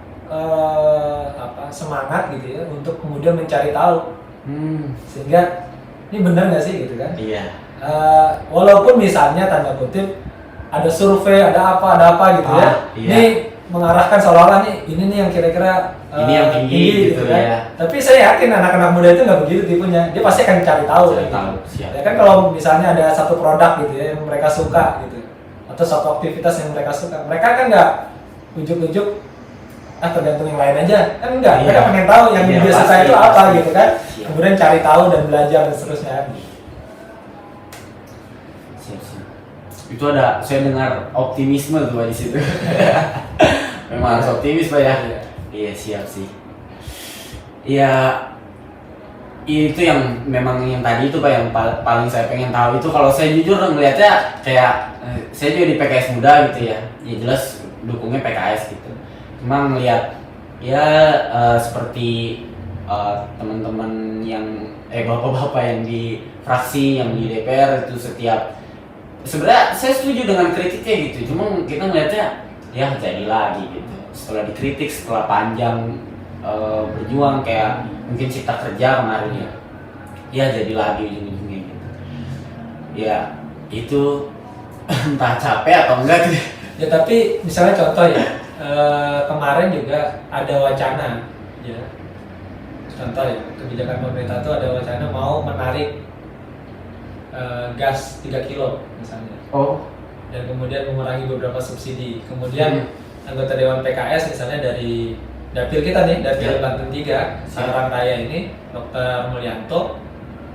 semangat gitu ya untuk kemudian mencari tahu. Sehingga ini benar nggak sih gitu kan? Iya. Walaupun misalnya tanda kutip ada survei, ada apa gitu ya. Iya. Ini mengarahkan seolah-olah ini nih yang kira-kira Ini yang tinggi gitu kan. ya. Tapi saya yakin anak-anak muda itu nggak begitu tipenya. Dia pasti akan cari tahu. Cari gitu. tahu, siap. Ya kan kalau misalnya ada satu produk gitu ya yang mereka suka gitu, atau satu aktivitas yang mereka suka, mereka kan nggak ujuk-ujuk tergantung yang lain aja, kan enggak. Iya. Mereka pengen tahu yang Iya, dia suka pasti, itu apa pasti. gitu kan. Siap. Kemudian cari tahu dan belajar dan seterusnya. Siap. Itu ada, saya dengar optimisme tuh Pak, di situ. Memang harus optimis Pak ya. Iya, siap sih. Iya, itu yang memang yang tadi itu Pak yang paling saya pengen tahu itu. Kalau saya jujur ngelihatnya kayak saya juga di PKS Muda gitu ya. Ya jelas dukungnya PKS gitu. Cuma ngelihat ya seperti teman-teman yang bapak-bapak yang di fraksi, yang di DPR itu setiap, sebenarnya saya setuju dengan kritiknya gitu. Cuma kita ngelihatnya ya jadi lagi gitu. Setelah dikritik, setelah panjang berjuang kayak mungkin Cipta Kerja kemarin ya jadi lagi ujung-ujungnya gitu. Ya itu entah capek atau enggak gitu. Ya tapi misalnya contoh ya, kemarin juga ada wacana ya. Contoh ya, kebijakan pemerintah itu ada wacana mau menarik gas 3 kilo misalnya. Oh. Dan kemudian mengurangi beberapa subsidi. Kemudian anggota Dewan PKS misalnya dari dapil kita nih, dapil Banten 3, Tangerang Raya ini, Dr. Mulyanto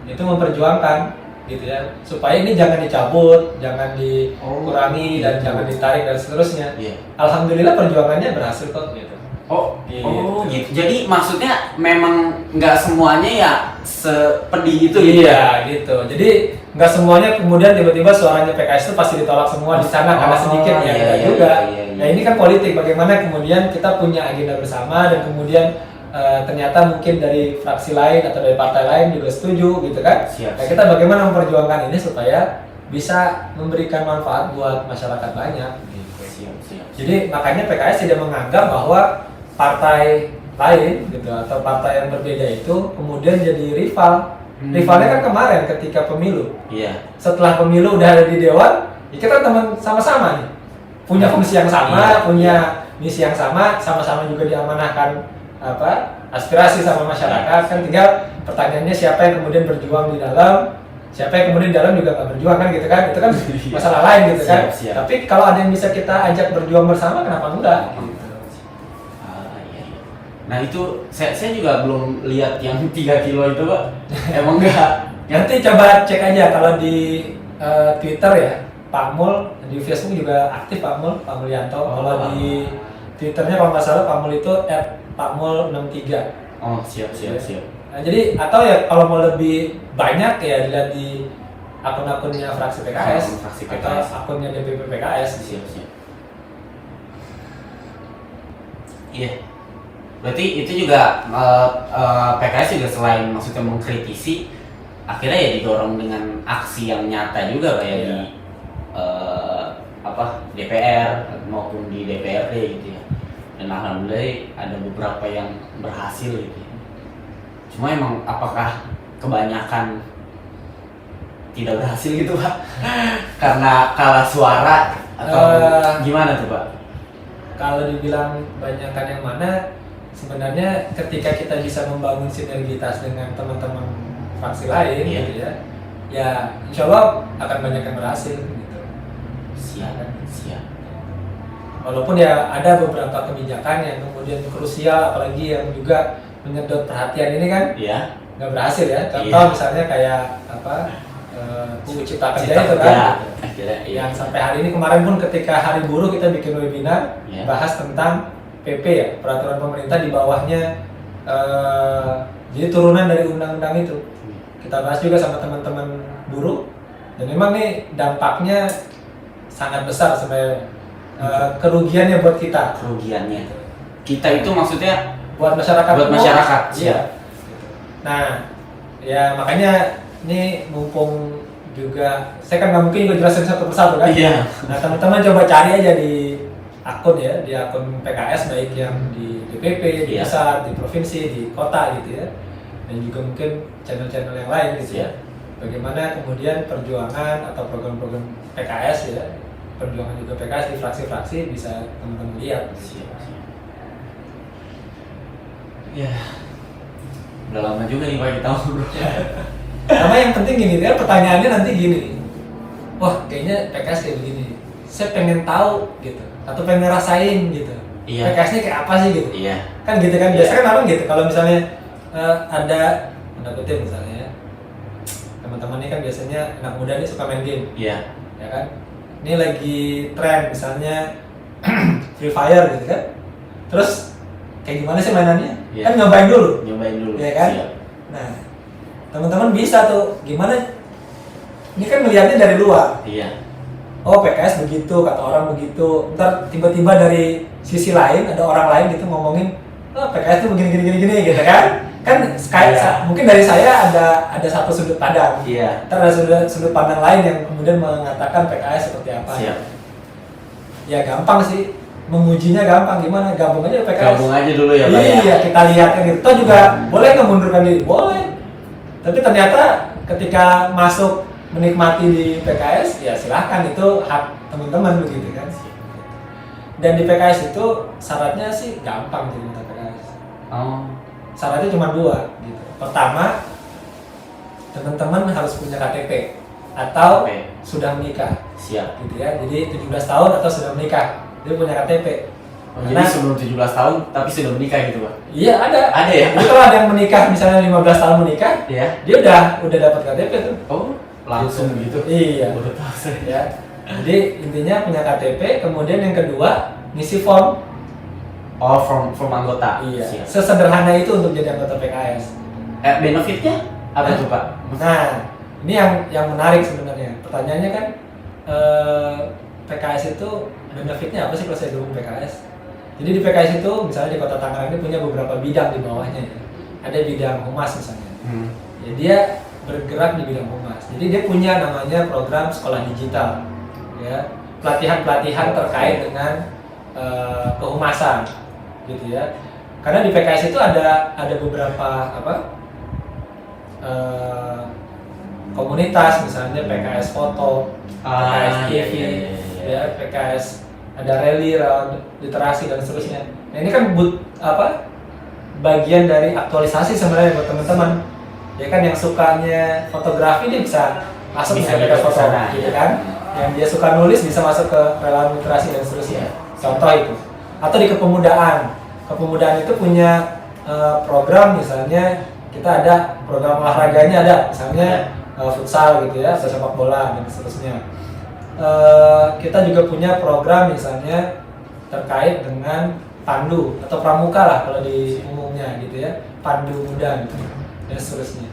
itu memperjuangkan gitu ya, supaya ini jangan dicabut, jangan dikurangi dan jangan ditarik dan seterusnya. Alhamdulillah perjuangannya berhasil kok gitu. Gitu. Jadi maksudnya memang nggak semuanya ya sepedih itu gitu. Iya gitu. Jadi nggak semuanya kemudian tiba-tiba suaranya PKS itu pasti ditolak semua di sana karena sedikit ya enggak juga. Nah ini kan politik, bagaimana kemudian kita punya agenda bersama dan kemudian ternyata mungkin dari fraksi lain atau dari partai lain juga setuju gitu kan. Nah, kita bagaimana memperjuangkan ini supaya bisa memberikan manfaat buat masyarakat banyak. Jadi makanya PKS tidak menganggap bahwa partai lain gitu atau partai yang berbeda itu kemudian jadi rival. Rivalnya kan kemarin ketika pemilu. Setelah pemilu udah ada di dewan, ya kita teman sama-sama nih. Punya fungsi yang sama, punya misi yang sama, sama-sama juga diamanahkan aspirasi sama masyarakat. Kan tinggal pertanyaannya siapa yang kemudian berjuang di dalam, siapa yang kemudian di dalam juga nggak berjuang kan gitu kan. Itu kan masalah lain gitu kan. Tapi kalau ada yang bisa kita ajak berjuang bersama, kenapa enggak? Nah itu saya juga belum lihat yang 3 kilo itu Pak. Emang enggak? Nanti coba cek aja kalau di Twitter ya, Pak Mul, di Facebook juga aktif Pak Mulyanto. Kalau di Twitternya kalau nggak salah Pak Mul itu @pakmul63. Oh siap. Nah, jadi atau ya kalau mau lebih banyak ya dilihat di akun-akunnya fraksi PKS, atau akunnya DPP PKS. Siap. Iya. Berarti itu juga PKS juga selain maksudnya mengkritisi, akhirnya ya didorong dengan aksi yang nyata juga kayak Iya. di DPR maupun di DPRD gitu ya. Dan alhamdulillah ada beberapa yang berhasil gitu ya. Cuma emang apakah kebanyakan tidak berhasil gitu Pak? Karena kalah suara atau gimana tuh Pak? Kalau dibilang banyakkan yang mana, sebenarnya ketika kita bisa membangun sinergitas dengan teman-teman fraksi lain Iya. gitu ya insya Allah akan banyak yang berhasil gitu. Siap. Walaupun ya ada beberapa kebijakan yang kemudian krusial, apalagi yang juga menyedot perhatian ini kan Iya. nggak berhasil ya. Contoh Iya. misalnya kayak UU Cipta Kerja Cipta itu Kerja, kan, akhirnya, iya. yang sampai hari ini kemarin pun ketika Hari Buruh kita bikin webinar Iya. bahas tentang PP ya, peraturan pemerintah di bawahnya, jadi turunan dari undang-undang itu. Kita bahas juga sama teman-teman buruh, dan memang nih dampaknya sangat besar sebenarnya, kerugiannya buat kita. Kerugiannya. Kita itu maksudnya Buat masyarakat. Buat umum. masyarakat, Iya. siap. Nah, ya makanya ini mumpung juga saya kan nggak mungkin juga jelasin satu persatu kan. Iya. Nah teman-teman coba cari aja di akun ya, di akun PKS baik yang di DPP, di Iya. pusat, di provinsi, di kota gitu ya, dan juga mungkin channel-channel yang lain gitu ya. Bagaimana kemudian perjuangan atau program-program PKS ya, perjuangan juga PKS di fraksi-fraksi bisa teman-teman lihat. Siap. Ya. Udah lama juga nih Pak kita ngobrol. Sama yang penting gini ya, pertanyaannya nanti gini, wah kayaknya PKS kayak begini, saya pengen tahu gitu, atau pengen ngerasain gitu, Iya. PKS-nya kayak apa sih gitu, Iya. kan gitu kan, Iya. biasanya kan orang gitu, kalau misalnya ada kutip misalnya ya, teman-teman ini kan biasanya anak muda nih suka main game, Iya. ya kan, ini lagi tren misalnya Free Fire gitu kan, terus kayak gimana sih mainannya, Iya. kan nyobain dulu. Nyobain dulu. Iya kan? Siap. Nah, teman-teman bisa tuh gimana? Ini kan melihatnya dari luar. Iya. Oh PKS begitu, kata orang begitu. Ntar tiba-tiba dari sisi lain ada orang lain gitu ngomongin, oh PKS tuh begini gitu kan? Kan Iya. mungkin dari saya ada satu sudut pandang. Iya. Ntar ada sudut pandang lain yang kemudian mengatakan PKS seperti apa. Siap. Ya gampang sih. Mengujinya gampang, gimana? Gabung aja PKS. Gabung aja dulu ya Pak ya. Iya, kita lihat kan gitu. Toh juga boleh nggak mundurkan diri? Boleh. Tapi ternyata ketika masuk menikmati di PKS, ya silahkan, itu hak teman-teman begitu kan. Dan di PKS itu syaratnya sih gampang jadi anggota PKS. Oh. Syaratnya cuma 2 gitu. Pertama, teman-teman harus punya KTP atau Oke. sudah menikah Siap. gitu ya. Jadi 17 tahun atau sudah menikah, dia punya KTP. Oh, jadi sebelum 17 tahun tapi sudah menikah gitu Pak? Iya ada. Ada ya? Jadi kalau ada yang menikah misalnya 15 tahun menikah, Iya. dia udah dapat KTP tuh. Oh, langsung gitu. Iya. Baru tahu saya. Ya. Jadi intinya punya KTP, kemudian yang kedua ngisi form. Oh, from anggota. Iya. Siap. Sesederhana itu untuk jadi anggota PKS. Benefitnya apa tuh Pak? Nah, ini yang menarik sebenarnya. Pertanyaannya kan PKS itu benefitnya apa sih kalau saya dukung PKS? Jadi di PKS itu misalnya di Kota Tangerang ini punya beberapa bidang di bawahnya ya. Ada bidang humas misalnya. Ya, dia bergerak di bidang humas. Jadi dia punya namanya program sekolah digital. Ya, pelatihan-pelatihan terkait dengan kehumasan gitu ya. Karena di PKS itu ada beberapa komunitas, misalnya PKS foto, PKS TV, ya PKS ada rally, literasi dan seterusnya. Nah ini kan bagian dari aktualisasi sebenarnya buat teman-teman. Ya kan yang sukanya fotografi dia bisa masuk Bisa ke PKS foto, sana, gitu ya. kan? Yang dia suka nulis bisa masuk ke relawan literasi dan seterusnya. Contoh itu. Atau di kepemudaan. Kepemudaan itu punya program, misalnya kita ada program olahraganya ada, misalnya futsal gitu ya, sepak bola dan seterusnya. Kita juga punya program misalnya terkait dengan pandu atau pramuka lah kalau di umumnya gitu ya, pandu muda gitu, dan seterusnya.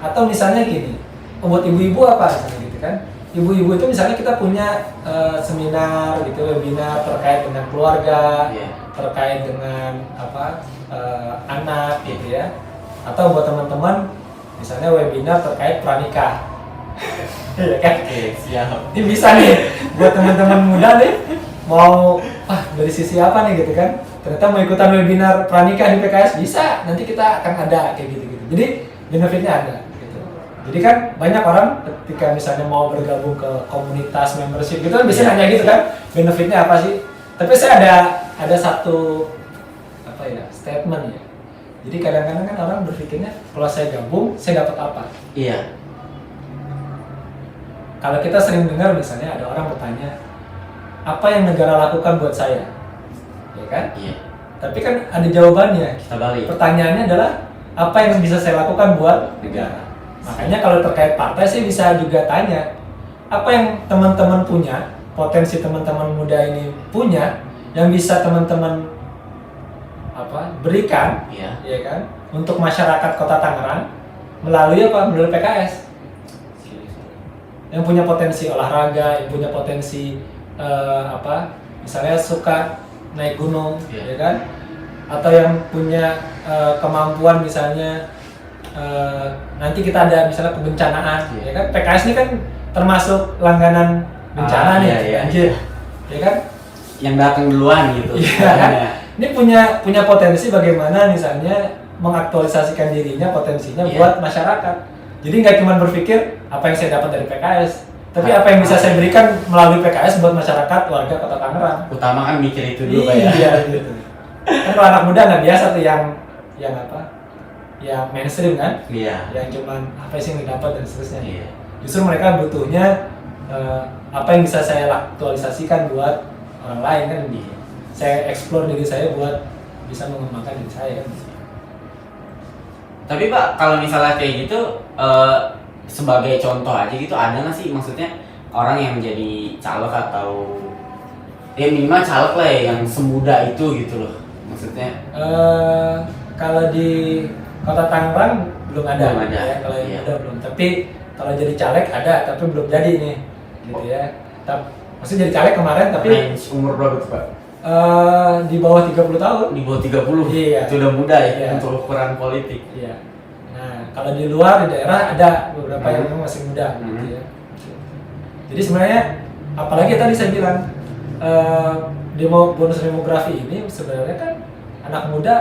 Atau misalnya gini, buat ibu-ibu apa misalnya gitu kan, ibu-ibu itu misalnya kita punya seminar gitu, webinar terkait dengan keluarga, terkait dengan anak gitu ya. Atau buat teman-teman misalnya webinar terkait pranikah. Iya kan? Oke, siap. Ini bisa nih buat teman-teman muda nih mau dari sisi apa nih gitu kan? Ternyata mau ikutan webinar pranikah di PKS bisa. Nanti kita akan ada kayak gitu-gitu. Jadi benefitnya ada gitu. Jadi kan banyak orang ketika misalnya mau bergabung ke komunitas membership gitu kan bisa nanya gitu kan, benefitnya apa sih? Tapi saya ada satu statement ya. Jadi kadang-kadang kan orang berpikirnya kalau saya gabung saya dapat apa? Iya. Kalau kita sering dengar misalnya ada orang bertanya, apa yang negara lakukan buat saya? Ya kan? Iya. Tapi kan ada jawabannya. Kita balik. Pertanyaannya adalah, apa yang bisa saya lakukan buat negara? Makanya kalau terkait partai sih bisa juga tanya, apa yang teman-teman punya, potensi teman-teman muda ini punya, yang bisa teman-teman berikan, ya kan, untuk masyarakat Kota Tangerang melalui apa? Melalui PKS. Yang punya potensi olahraga, yang punya potensi misalnya suka naik gunung, ya kan, atau yang punya kemampuan misalnya nanti kita ada misalnya kebencanaan, ya kan, PKS ini kan termasuk langganan bencana nih, banjir, ya kan, yang datang duluan gitu. Iya kan? Ini punya potensi bagaimana misalnya mengaktualisasikan dirinya, potensinya buat masyarakat. Jadi nggak cuma berpikir apa yang saya dapat dari PKS, tapi apa yang bisa saya berikan melalui PKS buat masyarakat warga Kota Tangerang. Utama kan mikir itu dulu ya. Iya gitu. Kan kalau anak muda nggak biasa tuh yang mainstream kan? Iya. Yang cuman apa sih yang didapat dan seterusnya. Iya. Justru mereka butuhnya apa yang bisa saya aktualisasikan buat orang lain kan? Saya explore diri saya buat bisa mengembangkan diri saya kan. Tapi Pak, kalau misalnya kayak gitu, sebagai contoh aja gitu, ada nggak sih maksudnya orang yang menjadi caleg atau minimal caleg lah ya, yang semuda itu gitu loh, maksudnya? Kalau di Kota Tangerang belum ada. Ya, kalau yang muda belum. Tapi kalau jadi caleg ada, tapi belum jadi nih, gitu ya. Maksudnya jadi caleg kemarin, tapi range umur berapa tuh Pak? Di bawah 30 tahun. Di bawah 30? Iya. Itu udah muda ya, Iya. untuk ukuran politik. Iya. Nah, kalau di luar, di daerah ada beberapa yang memang masih muda, gitu ya. Jadi sebenarnya, apalagi tadi saya bilang, bonus demografi ini sebenarnya kan anak muda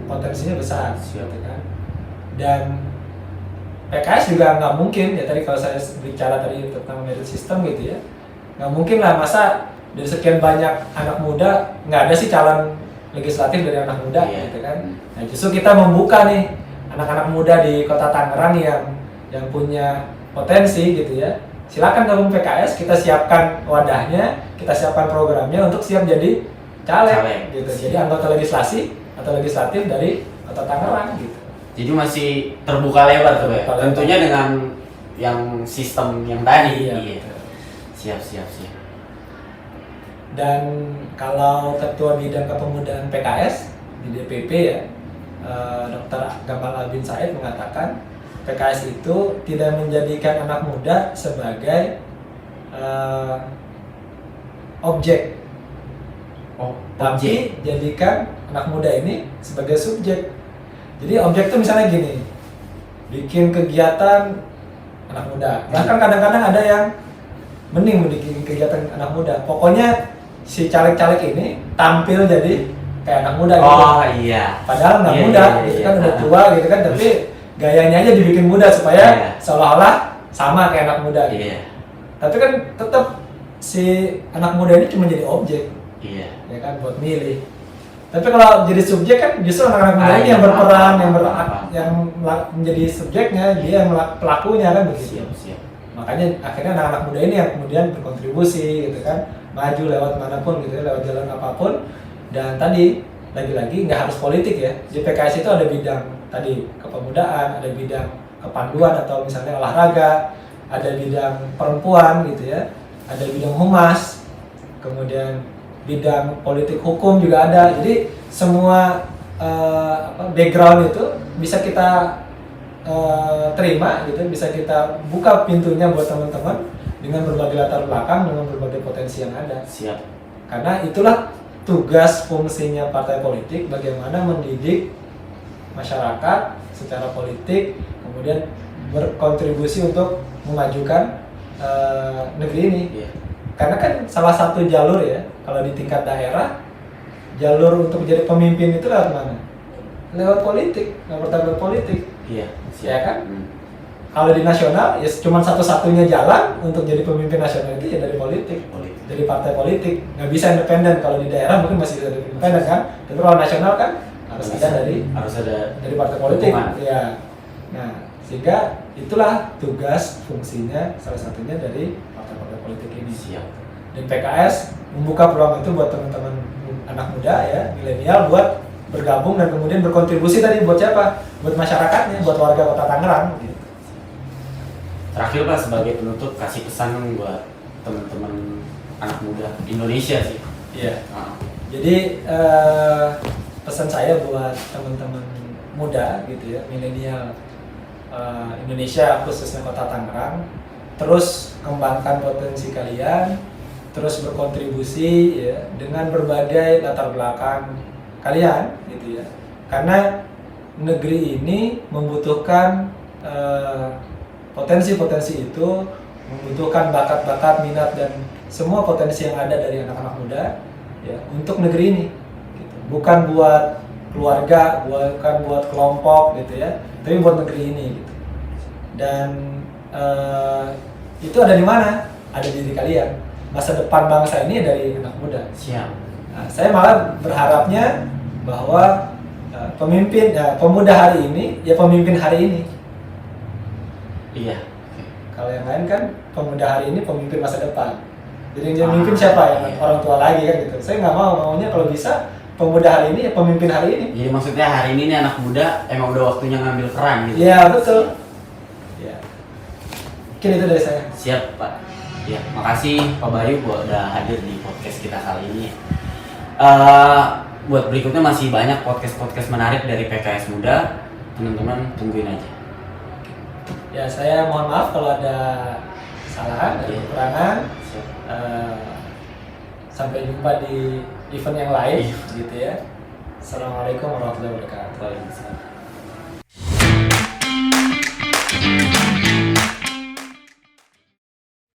potensinya besar, gitu kan. Dan PKS juga nggak mungkin, ya tadi kalau saya bicara tadi tentang merit system gitu ya, nggak mungkin lah masa dari sekian banyak anak muda nggak ada sih calon legislatif dari anak muda, gitu kan. Nah justru kita membuka nih anak-anak muda di Kota Tangerang yang punya potensi gitu ya, silakan gabung PKS, kita siapkan wadahnya, kita siapkan programnya untuk siap jadi caleg gitu, jadi anggota legislasi atau legislatif dari Kota Tangerang gitu. Jadi masih terbuka lebar tuh ya, tentunya dengan yang sistem yang tadi. Iya. Siap. Dan kalau Ketua Bidang Kepemudaan PKS di DPP ya, Dr. Gamal Albin Said mengatakan PKS itu tidak menjadikan anak muda sebagai objek, tapi jadikan anak muda ini sebagai subjek. Jadi objek itu misalnya gini, bikin kegiatan anak muda. Bahkan kadang-kadang ada yang mending bikin kegiatan anak muda. Pokoknya si caleg-caleg ini tampil jadi kayak anak muda gitu. Oh iya. Padahal nggak muda, gitu kan udah tua gitu kan, tapi gayanya aja dibikin muda supaya seolah-olah sama kayak anak muda. Gitu. Iya. Tapi kan tetap si anak muda ini cuma jadi objek. Iya. Ya kan buat milih. Tapi kalau jadi subjek kan justru anak-anak muda ini yang berperan, yang menjadi subjeknya, dia yang pelakunya kan begitu. Siap. Makanya akhirnya anak-anak muda ini yang kemudian berkontribusi gitu kan, maju lewat manapun gitu ya, lewat jalan apapun. Dan tadi lagi-lagi nggak harus politik ya, di PKS itu ada bidang tadi kepemudaan, ada bidang kepanduan atau misalnya olahraga, ada bidang perempuan gitu ya, ada bidang humas, kemudian bidang politik hukum juga ada. Jadi semua background itu bisa kita terima gitu, bisa kita buka pintunya buat teman-teman dengan berbagai latar belakang, dengan berbagai potensi yang ada. Siap. Karena itulah tugas fungsinya partai politik, bagaimana mendidik masyarakat secara politik, kemudian berkontribusi untuk memajukan negeri ini. Iya. Karena kan salah satu jalur ya, kalau di tingkat daerah, jalur untuk menjadi pemimpin itu lewat mana? Lewat politik, lewat politik. Iya. Ya kan? Kalau di nasional, ya cuma satu-satunya jalan untuk jadi pemimpin nasional itu ya dari politik. Dari partai politik. Nggak bisa independen. Kalau di daerah mungkin masih bisa independen kan? Tapi kalau nasional kan harus ada dari partai politik. Ya. Nah, sehingga itulah tugas fungsinya salah satunya dari partai-partai politik ini. Siap. Dan PKS membuka peluang itu buat teman-teman anak muda ya, milenial buat bergabung dan kemudian berkontribusi tadi buat siapa? Buat masyarakatnya, buat warga Kota Tangerang gitu. Terakhir Pak, sebagai penutup kasih pesan buat teman-teman anak muda Indonesia sih. Iya. Jadi pesan saya buat teman-teman muda gitu ya, milenial Indonesia khususnya Kota Tangerang, terus kembangkan potensi kalian, terus berkontribusi ya dengan berbagai latar belakang kalian gitu ya. Karena negeri ini membutuhkan potensi-potensi itu, membutuhkan bakat-bakat, minat dan semua potensi yang ada dari anak-anak muda ya untuk negeri ini gitu. Bukan buat keluarga, bukan buat kelompok gitu ya, tapi buat negeri ini gitu. Dan itu ada di mana? Ada di diri kalian. Masa depan bangsa ini dari anak muda. Siap. Nah, saya malah berharapnya bahwa pemuda hari ini ya pemimpin hari ini. Iya. Kalau yang lain kan pemuda hari ini pemimpin masa depan. Jadi yang memimpin siapa ya? Orang tua lagi kan gitu. Saya nggak maunya kalau bisa pemuda hari ini ya pemimpin hari ini. Jadi maksudnya hari ini nih anak muda emang udah waktunya ngambil peran gitu. Iya betul. Ya. Mungkin itu dari saya. Siap Pak. Ya, makasih Pak Bayu udah hadir di podcast kita kali ini. Buat berikutnya masih banyak podcast menarik dari PKS Muda. Teman-teman tungguin aja. Ya saya mohon maaf kalau ada kesalahan, ada kekurangan. Sampai jumpa di event yang lain gitu ya. Assalamualaikum warahmatullahi wabarakatuh.